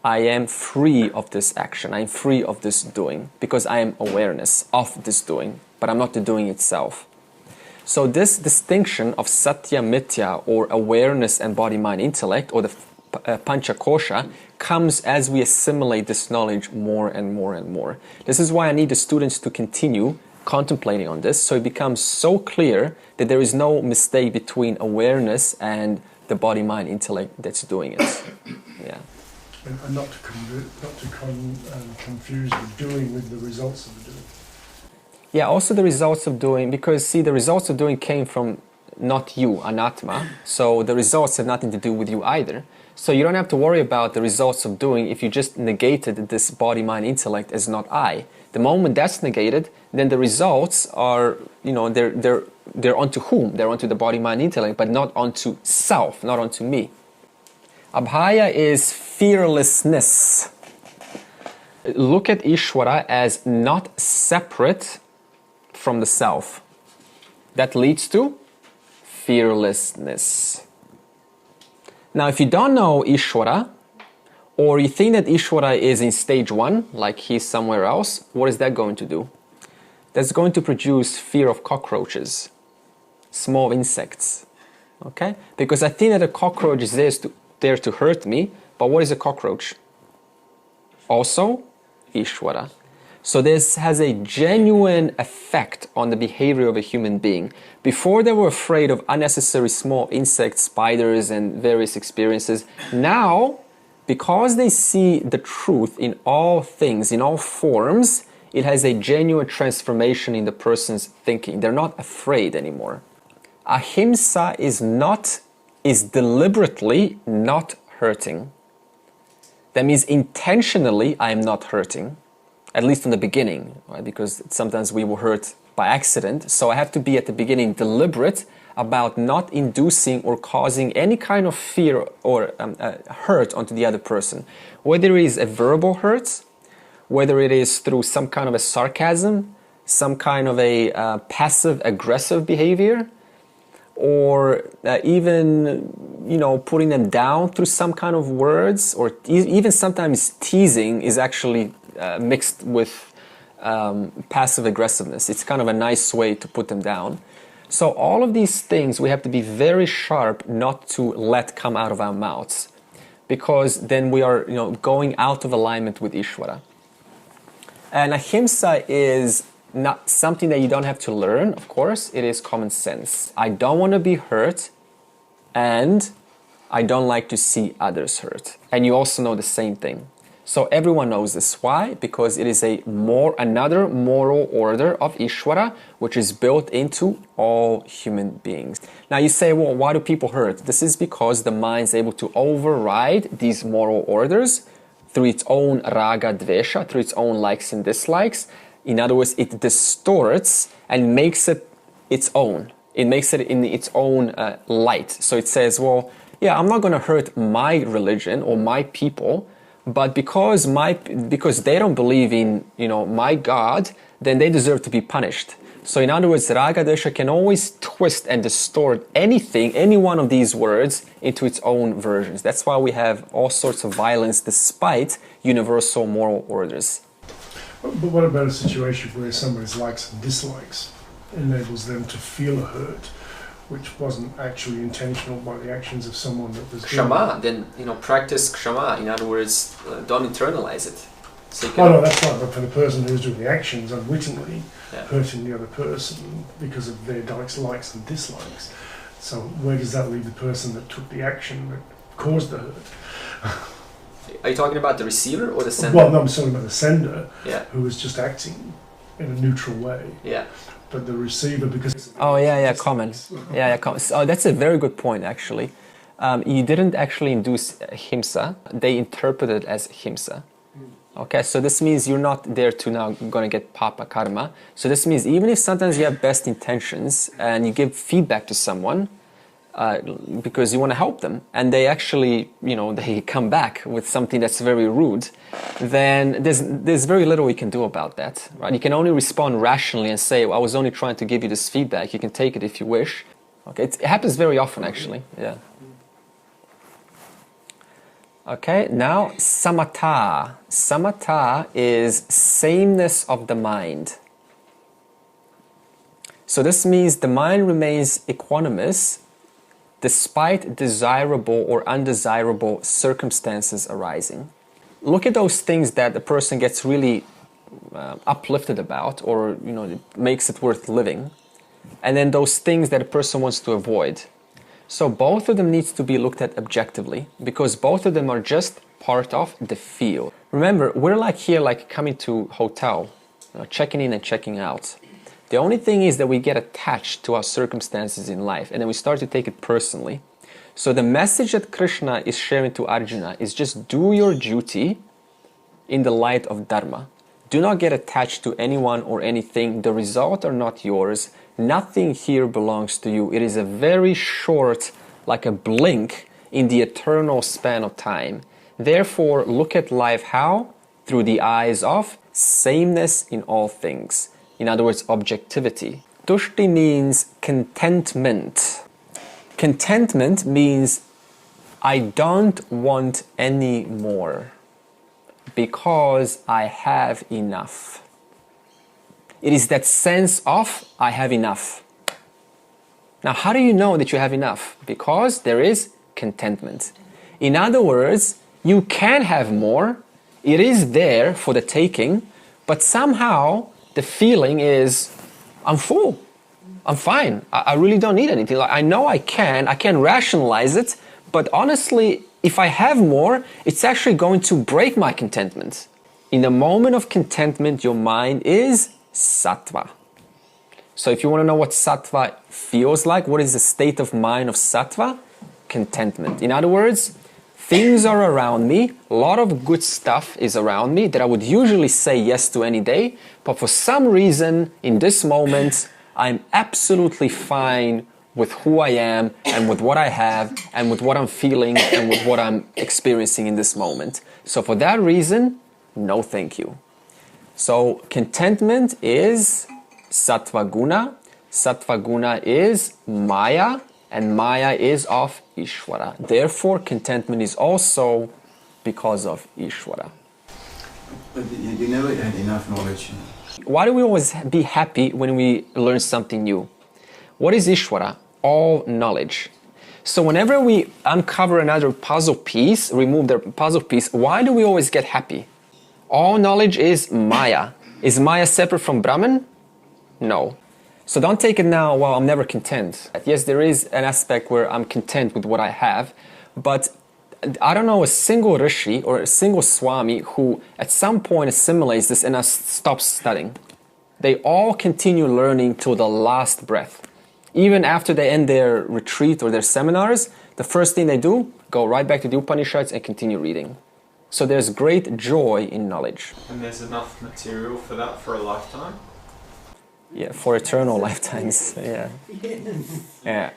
I am free of this action, I am free of this doing, because I am awareness of this doing, but I'm not the doing itself. So this distinction of Satya Mithya, or awareness and body, mind, intellect, or the Panchakosha, comes as we assimilate this knowledge more and more and more. This is why I need the students to continue contemplating on this, so it becomes so clear that there is no mistake between awareness and the body, mind, intellect that's doing it. Yeah. And not to confuse the doing with the results of the doing. Yeah, also the results of doing, because see, the results of doing came from not you, anatma, so the results have nothing to do with you either. So you don't have to worry about the results of doing if you just negated this body, mind, intellect as not I. The moment that's negated, then the results are, they're onto whom? They're onto the body, mind, intellect, but not onto self, not onto me. Abhaya is fearlessness. Look at Ishwara as not separate from the self. That leads to fearlessness. Now, if you don't know Ishwara, or you think that Ishwara is in stage 1, like he's somewhere else, what is that going to do? That's going to produce fear of cockroaches, small insects. Okay? Because I think that a cockroach is there to hurt me, but what is a cockroach? Also, Ishwara. So this has a genuine effect on the behavior of a human being. Before they were afraid of unnecessary small insects, spiders, and various experiences. Now, because they see the truth in all things, in all forms, it has a genuine transformation in the person's thinking. They're not afraid anymore. Ahimsa is deliberately not hurting. That means intentionally I am not hurting, at least in the beginning, right? Because sometimes we will hurt by accident. So I have to be at the beginning deliberate about not inducing or causing any kind of fear or hurt onto the other person. Whether it is a verbal hurt, whether it is through some kind of a sarcasm, some kind of a passive-aggressive behavior, or even, putting them down through some kind of words, or even sometimes teasing is actually mixed with passive aggressiveness. It's kind of a nice way to put them down. So all of these things we have to be very sharp not to let come out of our mouths, because then we are going out of alignment with Ishwara. And ahimsa is not something that you don't have to learn, of course. It is common sense. I don't want to be hurt, and I don't like to see others hurt. And you also know the same thing. So everyone knows this. Why? Because it is another moral order of Ishwara, which is built into all human beings. Now you say, well, why do people hurt? This is because the mind is able to override these moral orders through its own raga dvesha, through its own likes and dislikes. In other words, it distorts and makes it its own. It makes it in its own light. So it says, well, yeah, I'm not going to hurt my religion or my people, but because they don't believe in my God, then they deserve to be punished. So in other words, raga desha can always twist and distort any one of these words into its own versions. That's why we have all sorts of violence despite universal moral orders. But what about a situation where somebody's likes and dislikes enables them to feel a hurt, which wasn't actually intentional by the actions of someone that was Kshama, then practice kshama. In other words, don't internalize it. So no, that's right. But for the person who's doing the actions unwittingly, hurting the other person because of their likes and dislikes. So where does that leave the person that took the action that caused the hurt? Are you talking about the receiver or the sender? Well, no, I'm talking about the sender, who was just acting in a neutral way. Yeah. But the receiver, because... common. Common. Oh, that's a very good point, actually. You didn't actually induce himsa. They interpreted it as himsa. Okay, so this means you're not there to now going to get papa karma. So this means even if sometimes you have best intentions and you give feedback to someone because you want to help them, and they actually, they come back with something that's very rude, then there's very little we can do about that, right? You can only respond rationally and say, well, I was only trying to give you this feedback. You can take it if you wish. Okay, it happens very often, actually. Yeah. Okay, now samatha. Samatha is sameness of the mind. So this means the mind remains equanimous despite desirable or undesirable circumstances arising. Look at those things that the person gets really uplifted about, or it makes it worth living, and then those things that a person wants to avoid. So both of them needs to be looked at objectively, because both of them are just part of the field. Remember, we're like coming to hotel, checking in and checking out. The only thing is that we get attached to our circumstances in life, and then we start to take it personally. So the message that Krishna is sharing to Arjuna is just do your duty in the light of Dharma. Do not get attached to anyone or anything. The result are not yours. Nothing here belongs to you. It is a very short, like a blink in the eternal span of time. Therefore, look at life how? Through the eyes of sameness in all things. In other words, objectivity. Tushti means contentment. Contentment means I don't want any more because I have enough. It is that sense of I have enough. Now, how do you know that you have enough? Because there is contentment. In other words, you can have more. It is there for the taking, but somehow the feeling is, I'm full. I'm fine. I really don't need anything. I know I can rationalize it, but honestly, if I have more, it's actually going to break my contentment. In the moment of contentment, your mind is Satwa. So if you want to know what Satwa feels like, what is the state of mind of Satwa? Contentment. In other words, things are around me, a lot of good stuff is around me that I would usually say yes to any day, but for some reason, in this moment, I'm absolutely fine with who I am and with what I have and with what I'm feeling and with what I'm experiencing in this moment. So for that reason, no thank you. So contentment is Sattva Guna. Sattva Guna is Maya, and Maya is of Ishwara. Therefore, contentment is also because of Ishwara. But you never had enough knowledge. Why do we always be happy when we learn something new? What is Ishwara? All knowledge. So whenever we uncover another puzzle piece, remove the puzzle piece, why do we always get happy? All knowledge is Maya. Is Maya separate from Brahman? No. So don't take it now, well, I'm never content. Yes, there is an aspect where I'm content with what I have, but I don't know a single Rishi or a single Swami who at some point assimilates this and stops studying. They all continue learning till the last breath. Even after they end their retreat or their seminars, the first thing they do, go right back to the Upanishads and continue reading. So there's great joy in knowledge. And there's enough material for that for a lifetime? Yeah, for eternal lifetimes. Yeah. Yeah.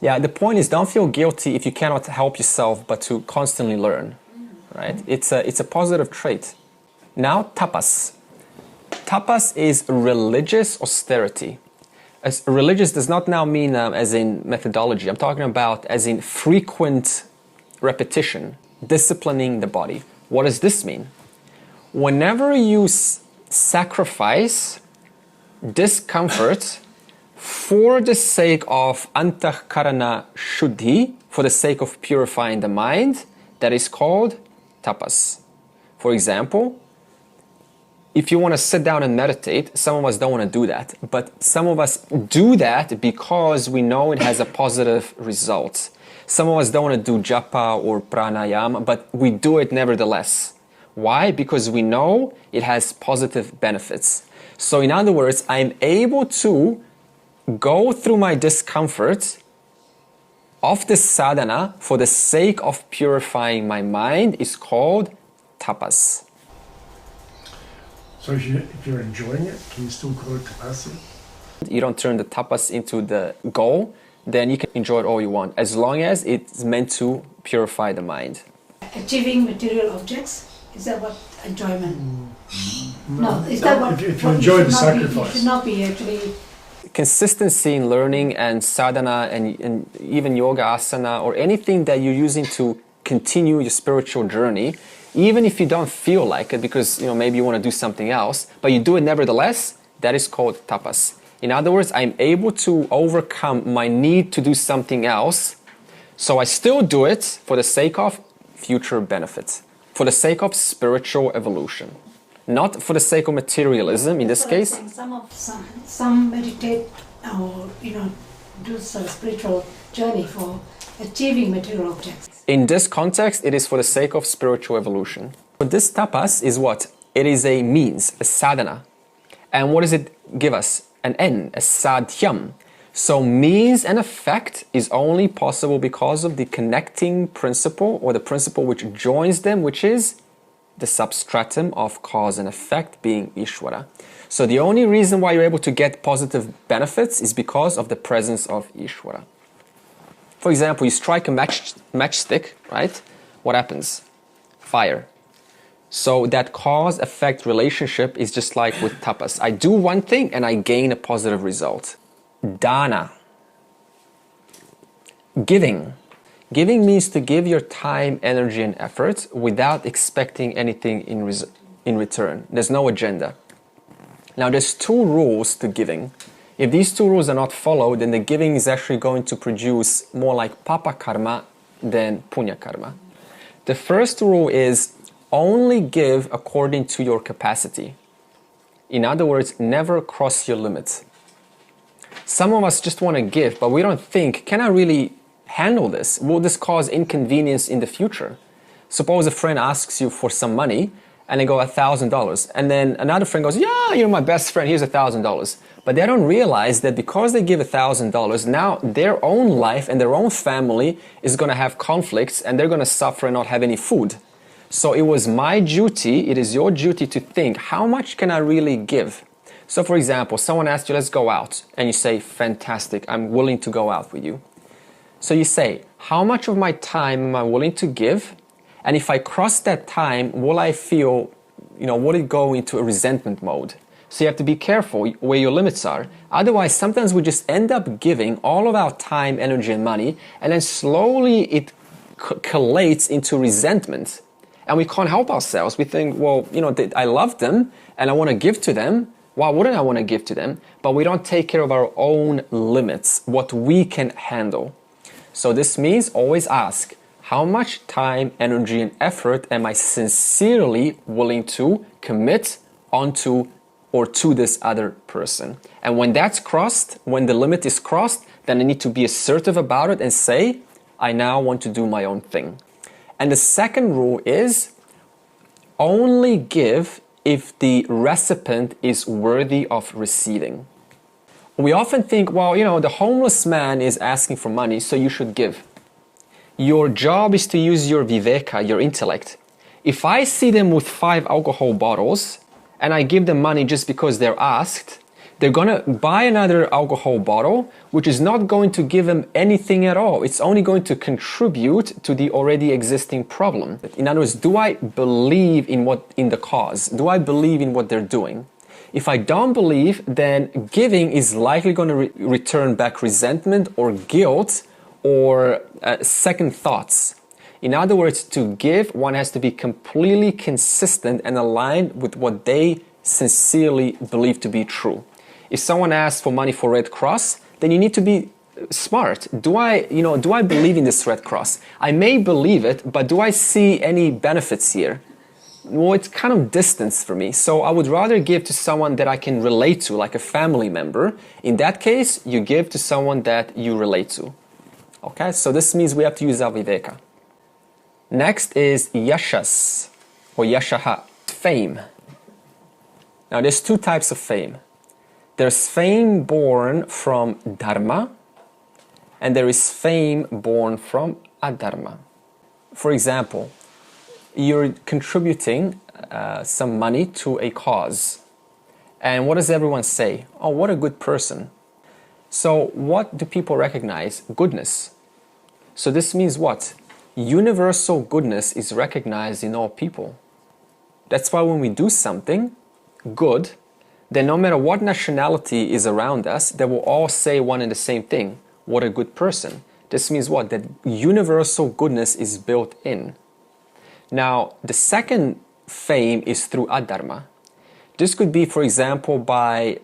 Yeah, the point is don't feel guilty if you cannot help yourself but to constantly learn. Right? It's a positive trait. Now, tapas. Tapas is religious austerity. As religious does not now mean as in methodology. I'm talking about as in frequent repetition, disciplining the body. What does this mean? Whenever you sacrifice discomfort for the sake of antahkarana shuddhi, for the sake of purifying the mind, that is called tapas. For example, if you want to sit down and meditate, some of us don't want to do that, but some of us do that because we know it has a positive result. Some of us don't want to do japa or pranayama, but we do it nevertheless. Why? Because we know it has positive benefits. So in other words, I'm able to go through my discomfort of the sadhana for the sake of purifying my mind is called tapas. So if you're enjoying it, can you still call it tapasya? You don't turn the tapas into the goal, then you can enjoy it all you want, as long as it's meant to purify the mind. Achieving material objects, is that what enjoyment? No, is that what? If you enjoy the sacrifice. It should not be actually. Consistency in learning and sadhana and even yoga asana or anything that you're using to continue your spiritual journey, even if you don't feel like it because maybe you want to do something else, but you do it nevertheless, that is called tapas. In other words, I'm able to overcome my need to do something else, so I still do it for the sake of future benefits, for the sake of spiritual evolution. Not for the sake of materialism in this case. Some meditate or do some spiritual journey for achieving material objects. In this context, it is for the sake of spiritual evolution. But this tapas is what? It is a means, a sadhana. And what does it give us? An end, a satyam. So means and effect is only possible because of the connecting principle or the principle which joins them, which is the substratum of cause and effect being Ishwara. So the only reason why you're able to get positive benefits is because of the presence of Ishwara. For example, you strike a matchstick, right? What happens? Fire. So that cause-effect relationship is just like with tapas. I do one thing and I gain a positive result. Dana. Giving. Giving means to give your time, energy, and effort without expecting anything in return. There's no agenda. Now, there's two rules to giving. If these two rules are not followed, then the giving is actually going to produce more like papa karma than punya karma. The first rule is only give according to your capacity. In other words, never cross your limits. Some of us just want to give, but we don't think, can I really handle this? Will this cause inconvenience in the future? Suppose a friend asks you for some money and they go $1,000, and then another friend goes, yeah, you're my best friend, here's $1,000. But they don't realize that because they give $1,000, now their own life and their own family is going to have conflicts and they're going to suffer and not have any food. So it was my duty, it is your duty to think, how much can I really give? So for example, someone asks you, let's go out, and you say, fantastic, I'm willing to go out with you. So you say, how much of my time am I willing to give? And if I cross that time, will I feel, will it go into a resentment mode? So you have to be careful where your limits are. Otherwise, sometimes we just end up giving all of our time, energy, and money, and then slowly it collates into resentment. And we can't help ourselves. We think, well, I love them and I want to give to them. Why wouldn't I want to give to them? But we don't take care of our own limits, what we can handle. So this means always ask, how much time, energy, and effort am I sincerely willing to commit onto or to this other person? And when that's crossed, when the limit is crossed, then I need to be assertive about it and say, I now want to do my own thing. And the second rule is only give if the recipient is worthy of receiving. We often think, well, the homeless man is asking for money, so you should give. Your job is to use your viveka, your intellect. If I see them with 5 alcohol bottles and I give them money just because they're asked, they're going to buy another alcohol bottle, which is not going to give them anything at all. It's only going to contribute to the already existing problem. In other words, do I believe in the cause? Do I believe in what they're doing? If I don't believe, then giving is likely going to return back resentment or guilt or second thoughts. In other words, to give, one has to be completely consistent and aligned with what they sincerely believe to be true. If someone asks for money for Red Cross, then you need to be smart. Do I believe in this Red Cross? I may believe it, but do I see any benefits here? Well, it's kind of distance for me. So I would rather give to someone that I can relate to, like a family member. In that case, you give to someone that you relate to. Okay, so this means we have to use our viveka. Next is yashas, or yashaha, fame. Now there's 2 types of fame. There's fame born from dharma, and there is fame born from adharma. For example, you're contributing some money to a cause. And what does everyone say? Oh, what a good person. So what do people recognize? Goodness. So this means what? Universal goodness is recognized in all people. That's why when we do something good, then no matter what nationality is around us, they will all say one and the same thing. What a good person. This means what? That universal goodness is built in. Now, the second fame is through adharma. This could be, for example, by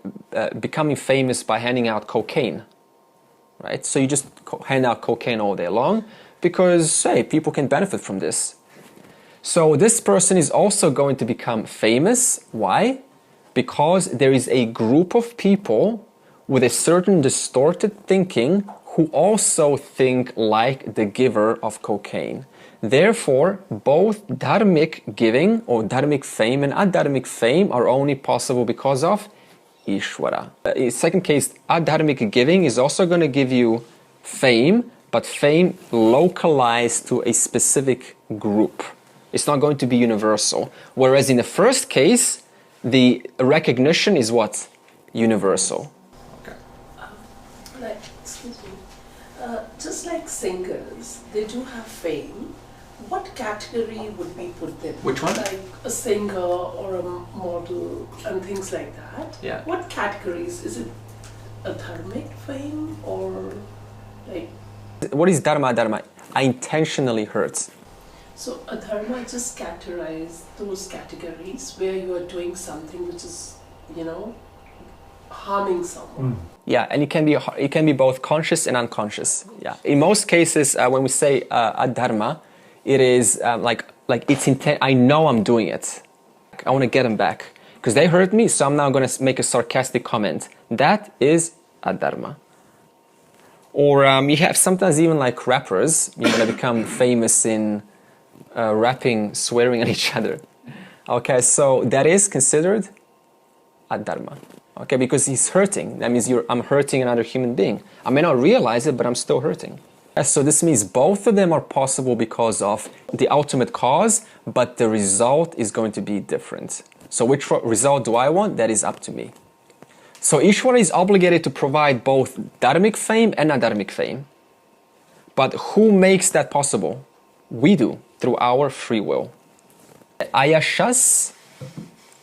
becoming famous by handing out cocaine. Right? So you just hand out cocaine all day long because, hey, people can benefit from this. So this person is also going to become famous. Why? Because there is a group of people with a certain distorted thinking who also think like the giver of cocaine. Therefore, both dharmic giving or dharmic fame and adharmic fame are only possible because of Ishwara. In second case, adharmic giving is also going to give you fame, but fame localized to a specific group. It's not going to be universal. Whereas in the first case, the recognition is what? Universal. Just like singers, they do have fame. What category would we put them? Which one? Like a singer or a model and things like that. Yeah. What categories? Is it a dharmic fame or like? What is dharma adharma? I intentionally hurt. So adharma just categorize those categories where you are doing something which is, harming someone. Yeah, and it can be both conscious and unconscious. Yeah, in most cases, when we say adharma, it is like it's intent. I know I'm doing it. I want to get them back because they hurt me, so I'm now going to make a sarcastic comment. That is adharma. Or you have sometimes even like rappers, they become famous in rapping, swearing at each other. Okay, so that is considered adharma. Okay, because he's hurting. That means I'm hurting another human being. I may not realize it, but I'm still hurting. So this means both of them are possible because of the ultimate cause, but the result is going to be different. So which result do I want? That is up to me. So Ishwara is obligated to provide both dharmic fame and adharmic fame. But who makes that possible? We do, through our free will. Ayashas.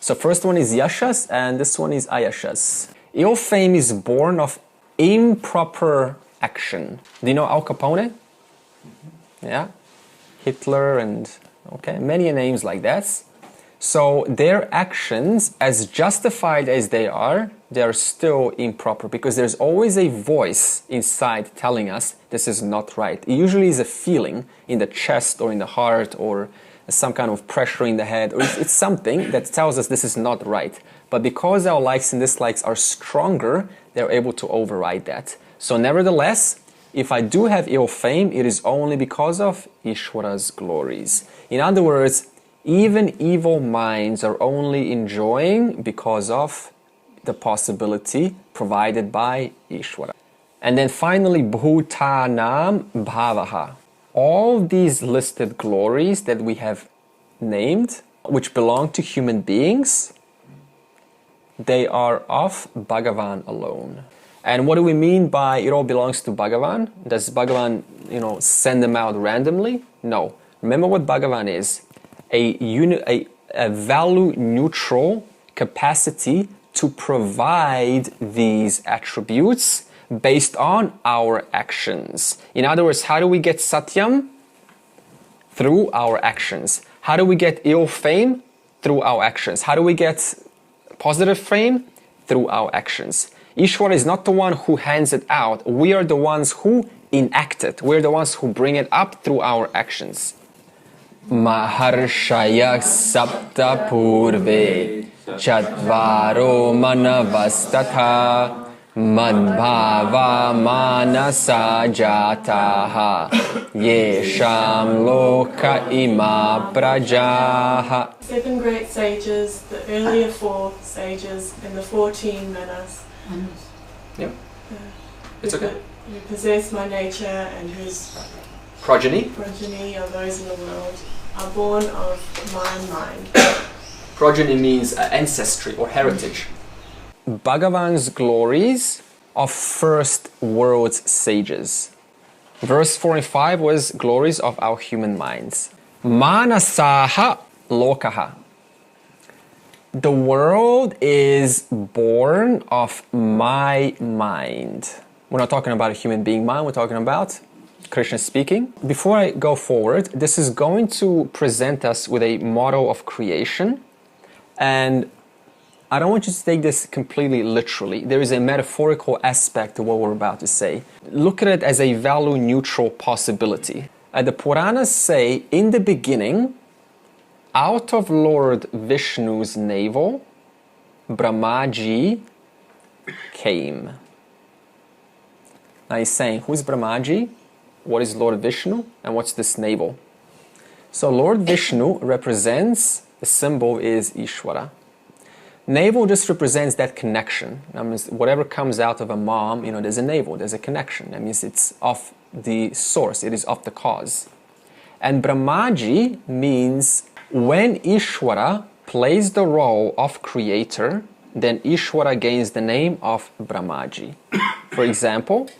So first one is yashas, and this one is ayashas. Ill fame is born of improper action. Do you know Al Capone? Yeah? Hitler and, many names like that. So their actions, as justified as they are still improper because there's always a voice inside telling us this is not right. It usually is a feeling in the chest or in the heart or some kind of pressure in the head, or it's something that tells us this is not right. But because our likes and dislikes are stronger, they're able to override that. So nevertheless, if I do have ill fame, it is only because of Ishwara's glories. In other words, even evil minds are only enjoying because of the possibility provided by Ishwara. And then finally, Bhutanam Bhavaha. All these listed glories that we have named, which belong to human beings, they are of Bhagavan alone. And what do we mean by it all belongs to Bhagavan? Does Bhagavan, send them out randomly? No. Remember what Bhagavan is. A value-neutral capacity to provide these attributes based on our actions. In other words, how do we get Satyam? Through our actions. How do we get ill fame? Through our actions. How do we get positive fame? Through our actions. Ishwara is not the one who hands it out. We are the ones who enact it. We're the ones who bring it up through our actions. Maharshaya sapta purve chatvaro manavastatha madbhava manasa jataha yesham loka ima prajaha. 7 great sages, the earlier 4 sages, and the 14 Manus. Yep. It's okay. Who possess my nature and whose progeny are those in the world, are born of my mind. Progeny means ancestry or heritage. Bhagavan's glories of first world's sages. Verse 4 and 5 was glories of our human minds. Manasaha lokaha. The world is born of my mind. We're not talking about a human being mind, we're talking about Krishna speaking. Before I go forward, this is going to present us with a model of creation. And I don't want you to take this completely literally. There is a metaphorical aspect to what we're about to say. Look at it as a value-neutral possibility. The Puranas say, in the beginning, out of Lord Vishnu's navel, Brahmaji came. Now he's saying, who's Brahmaji? What is Lord Vishnu? And what's this navel? So Lord Vishnu represents, the symbol is Ishwara. Navel just represents that connection. That means whatever comes out of a mom, there's a navel, there's a connection. That means it's of the source, it is of the cause. And Brahmaji means when Ishwara plays the role of creator, then Ishwara gains the name of Brahmaji. For example,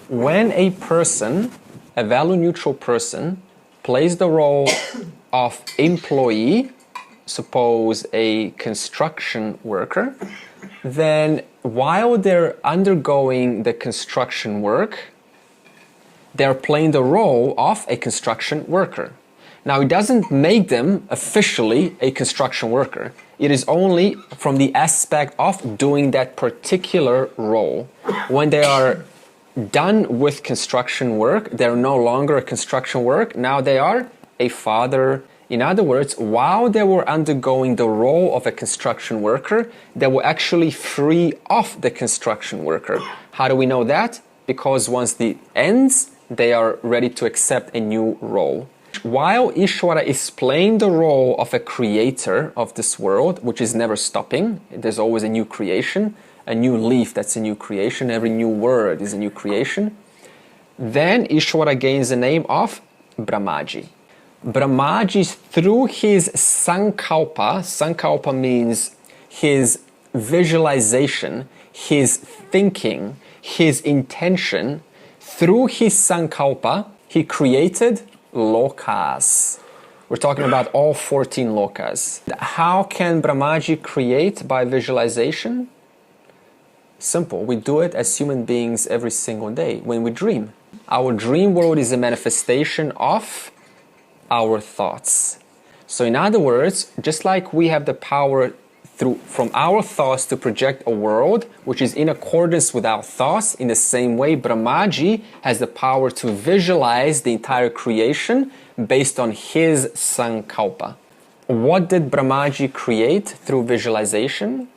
when a person, a value-neutral person, plays the role of employee, suppose a construction worker, then while they're undergoing the construction work, they're playing the role of a construction worker. Now, it doesn't make them officially a construction worker. It is only from the aspect of doing that particular role. When they are done with construction work, they're no longer a construction work. Now they are a father. In other words, while they were undergoing the role of a construction worker, they were actually free of the construction worker. How do we know that? Because once the ends, they are ready to accept a new role. While Ishwara is playing the role of a creator of this world, which is never stopping, there's always a new creation, a new leaf that's a new creation, every new word is a new creation, then Ishwara gains the name of Brahmaji. Brahmaji, through his sankalpa means his visualization, his thinking, his intention, through his sankalpa, he created lokas. We're talking about all 14 lokas. How can Brahmaji create by visualization? Simple. We do it as human beings every single day when we dream. Our dream world is a manifestation of our thoughts. So in other words, just like we have the power from our thoughts to project a world which is in accordance with our thoughts, in the same way Brahmaji has the power to visualize the entire creation based on his sankalpa. What did Brahmaji create through visualization?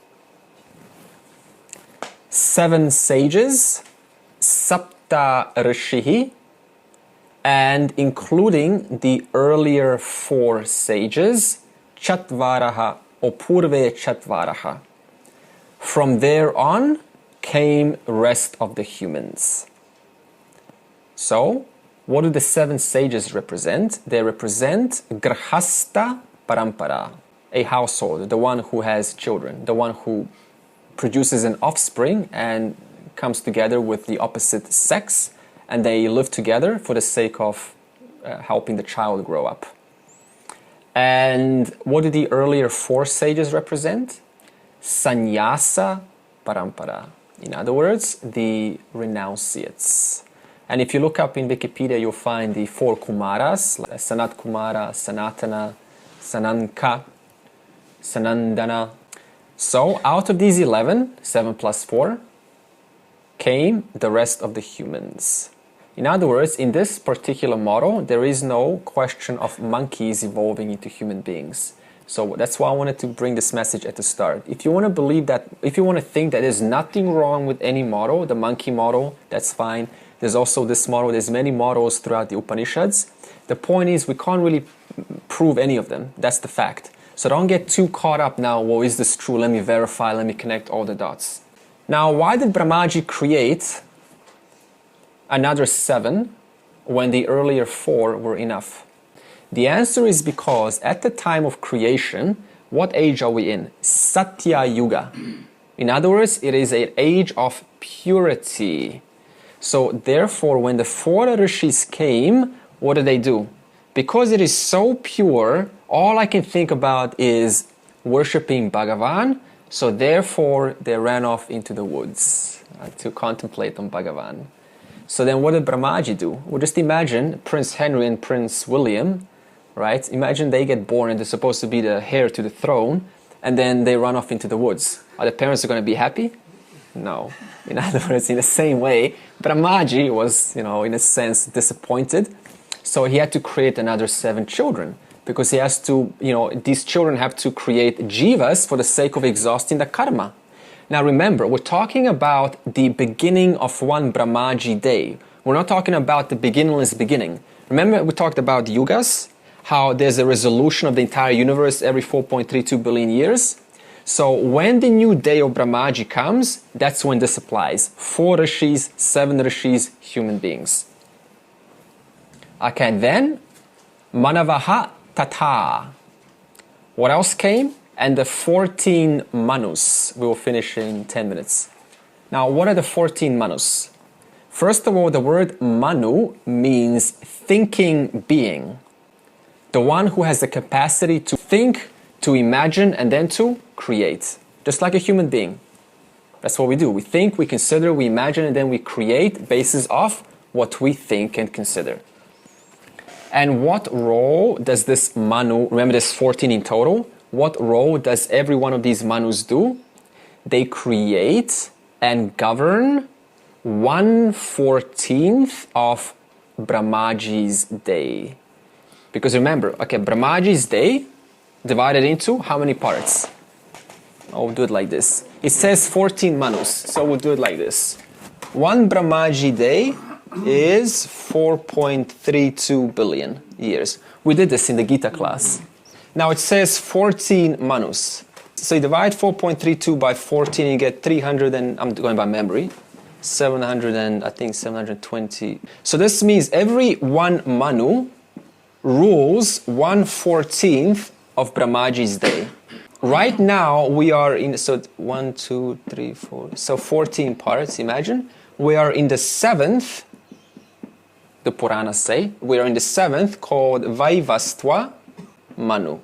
7 sages, Sapta Rishihi, and including the earlier 4 sages, Chatvaraha or Purve Chatvaraha. From there on came rest of the humans. So, what do the 7 sages represent? They represent Grahasta Parampara, a household, the one who has children, the one who produces an offspring and comes together with the opposite sex, and they live together for the sake of helping the child grow up. And what do the earlier 4 sages represent? Sannyasa Parampara. In other words, the renunciates. And if you look up in Wikipedia, you'll find the 4 Kumaras, like Sanat Kumara, Sanatana, Sananka, Sanandana. So out of these 11, 7 plus 4, came the rest of the humans. In other words, in this particular model, there is no question of monkeys evolving into human beings. So that's why I wanted to bring this message at the start. If you want to believe that, if you want to think that there's nothing wrong with any model, the monkey model, that's fine. There's also this model, there's many models throughout the Upanishads. The point is, we can't really prove any of them. That's the fact. So don't get too caught up now, well, is this true? Let me verify, let me connect all the dots. Now, why did Brahmaji create another 7 when the earlier 4 were enough? The answer is because at the time of creation, What age are we in? Satya Yuga. In other words, it is an age of purity. So therefore, when the 4 rishis came, what did they do? Because it is so pure, all I can think about is worshipping Bhagavan. So therefore, they ran off into the woods to contemplate on Bhagavan. So then what did Brahmaji do? Well, just imagine Prince Henry and Prince William, right? Imagine they get born and they're supposed to be the heir to the throne, and then they run off into the woods. Are the parents going to be happy? No. In other words, in the same way, Brahmaji was, in a sense, disappointed. So he had to create another 7 children, because he has to, these children have to create jivas for the sake of exhausting the karma. Now remember, we're talking about the beginning of one Brahmaji day. We're not talking about the beginningless beginning. Remember we talked about yugas, how there's a resolution of the entire universe every 4.32 billion years. So when the new day of Brahmaji comes, that's when this applies. 4 rishis, 7 rishis, human beings. Okay, then, Manavaha Tata. What else came? And the 14 Manus. We will finish in 10 minutes. Now, what are the 14 Manus? First of all, the word Manu means thinking being. The one who has the capacity to think, to imagine, and then to create. Just like a human being. That's what we do. We think, we consider, we imagine, and then we create basis of what we think and consider. And what role does this Manu, remember there's 14 in total, what role does every one of these Manus do? They create and govern 1/14 of Brahmaji's day. Because remember, okay, Brahmaji's day divided into how many parts? We'll do it like this. It says 14 Manus, so we'll do it like this. One Brahmaji day is 4.32 billion years. We did this in the Gita class. Now it says 14 Manus. So you divide 4.32 by 14 and you get 300 and, I'm going by memory, 720. So this means every one Manu rules 1/14 of Brahmaji's day. Right now we are in, so 1, 2, 3, 4, so 14 parts, imagine. We are in the 7th, the Puranas say, we are in the 7th called Vaivasthva Manu.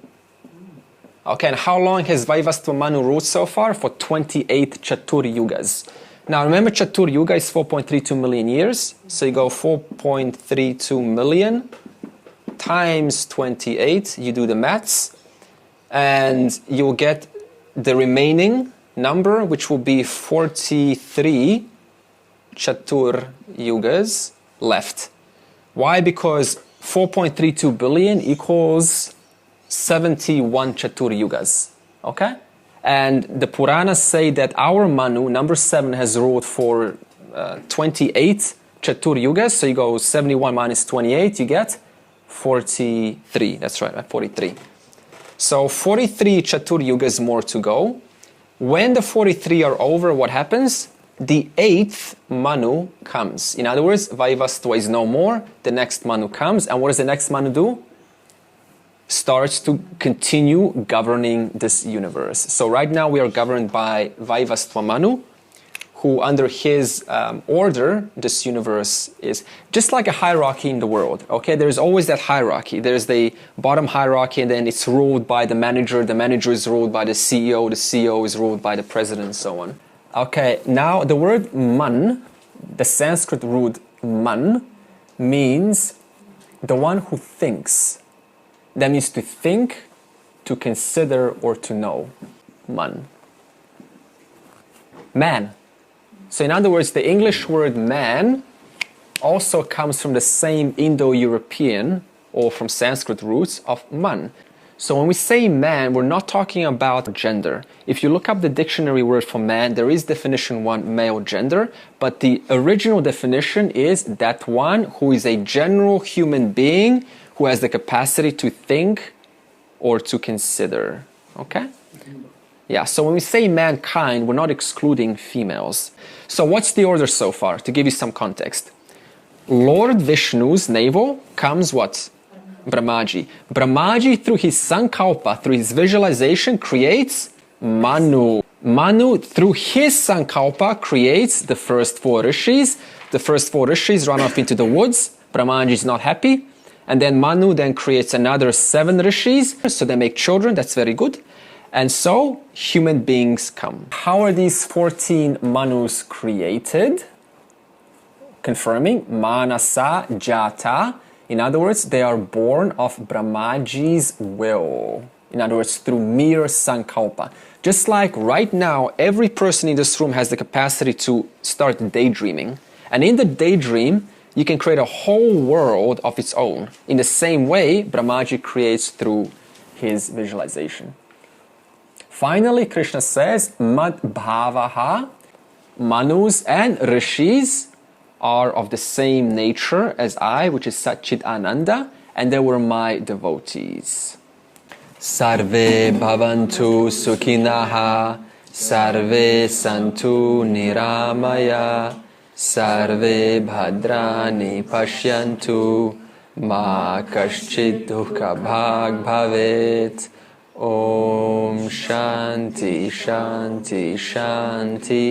Okay, and how long has Vaivasthva Manu ruled so far? For 28 Chatur Yugas. Now remember, Chatur Yuga is 4.32 million years. So you go 4.32 million times 28, you do the maths, and you'll get the remaining number, which will be 43 Chatur Yugas left. Why? Because 4.32 billion equals 71 Chatur Yugas. Okay? And the Puranas say that our Manu, number 7, has ruled for 28 Chatur Yugas. So you go 71 minus 28, you get 43. That's right, 43. So 43 Chatur Yugas more to go. When the 43 are over, what happens? The 8th Manu comes. In other words, Vaivasthva is no more. The next Manu comes. And what does the next Manu do? Starts to continue governing this universe. So right now we are governed by Vaivasthva Manu, who under his order, this universe is just like a hierarchy in the world. Okay, there's always that hierarchy. There's the bottom hierarchy, and then it's ruled by the manager is ruled by the CEO is ruled by the president, and so on. Okay, now the word man, the Sanskrit root man, means the one who thinks. That means to think, to consider, or to know. Man. Man. So in other words, the English word man also comes from the same Indo-European or from Sanskrit roots of man. So when we say man, we're not talking about gender. If you look up the dictionary word for man, there is definition 1, male gender, but the original definition is that one who is a general human being who has the capacity to think or to consider. Okay? Yeah, so when we say mankind, we're not excluding females. So what's the order so far? To give you some context. Lord Vishnu's navel comes what? Brahmaji. Brahmaji, through his sankalpa, through his visualization, creates Manu. Manu, through his sankalpa, creates the first 4 rishis. The first 4 rishis run off into the woods. Brahmaji is not happy. And then Manu then creates another 7 rishis. So they make children. That's very good. And so human beings come. How are these 14 Manus created? Confirming, Manasa Jata. In other words, they are born of Brahmaji's will. In other words, through mere sankalpa. Just like right now, every person in this room has the capacity to start daydreaming. And in the daydream, you can create a whole world of its own. In the same way, Brahmaji creates through his visualization. Finally, Krishna says, Mad Bhavaha, Manus and Rishis are of the same nature as I, which is Satchit Ananda, and they were my devotees. Sarve bhavantu sukhinaha, sarve santu niramaya, sarve bhadrani pashyantu, ma kaschid dukha bhag bhavet. Om Shanti Shanti Shanti.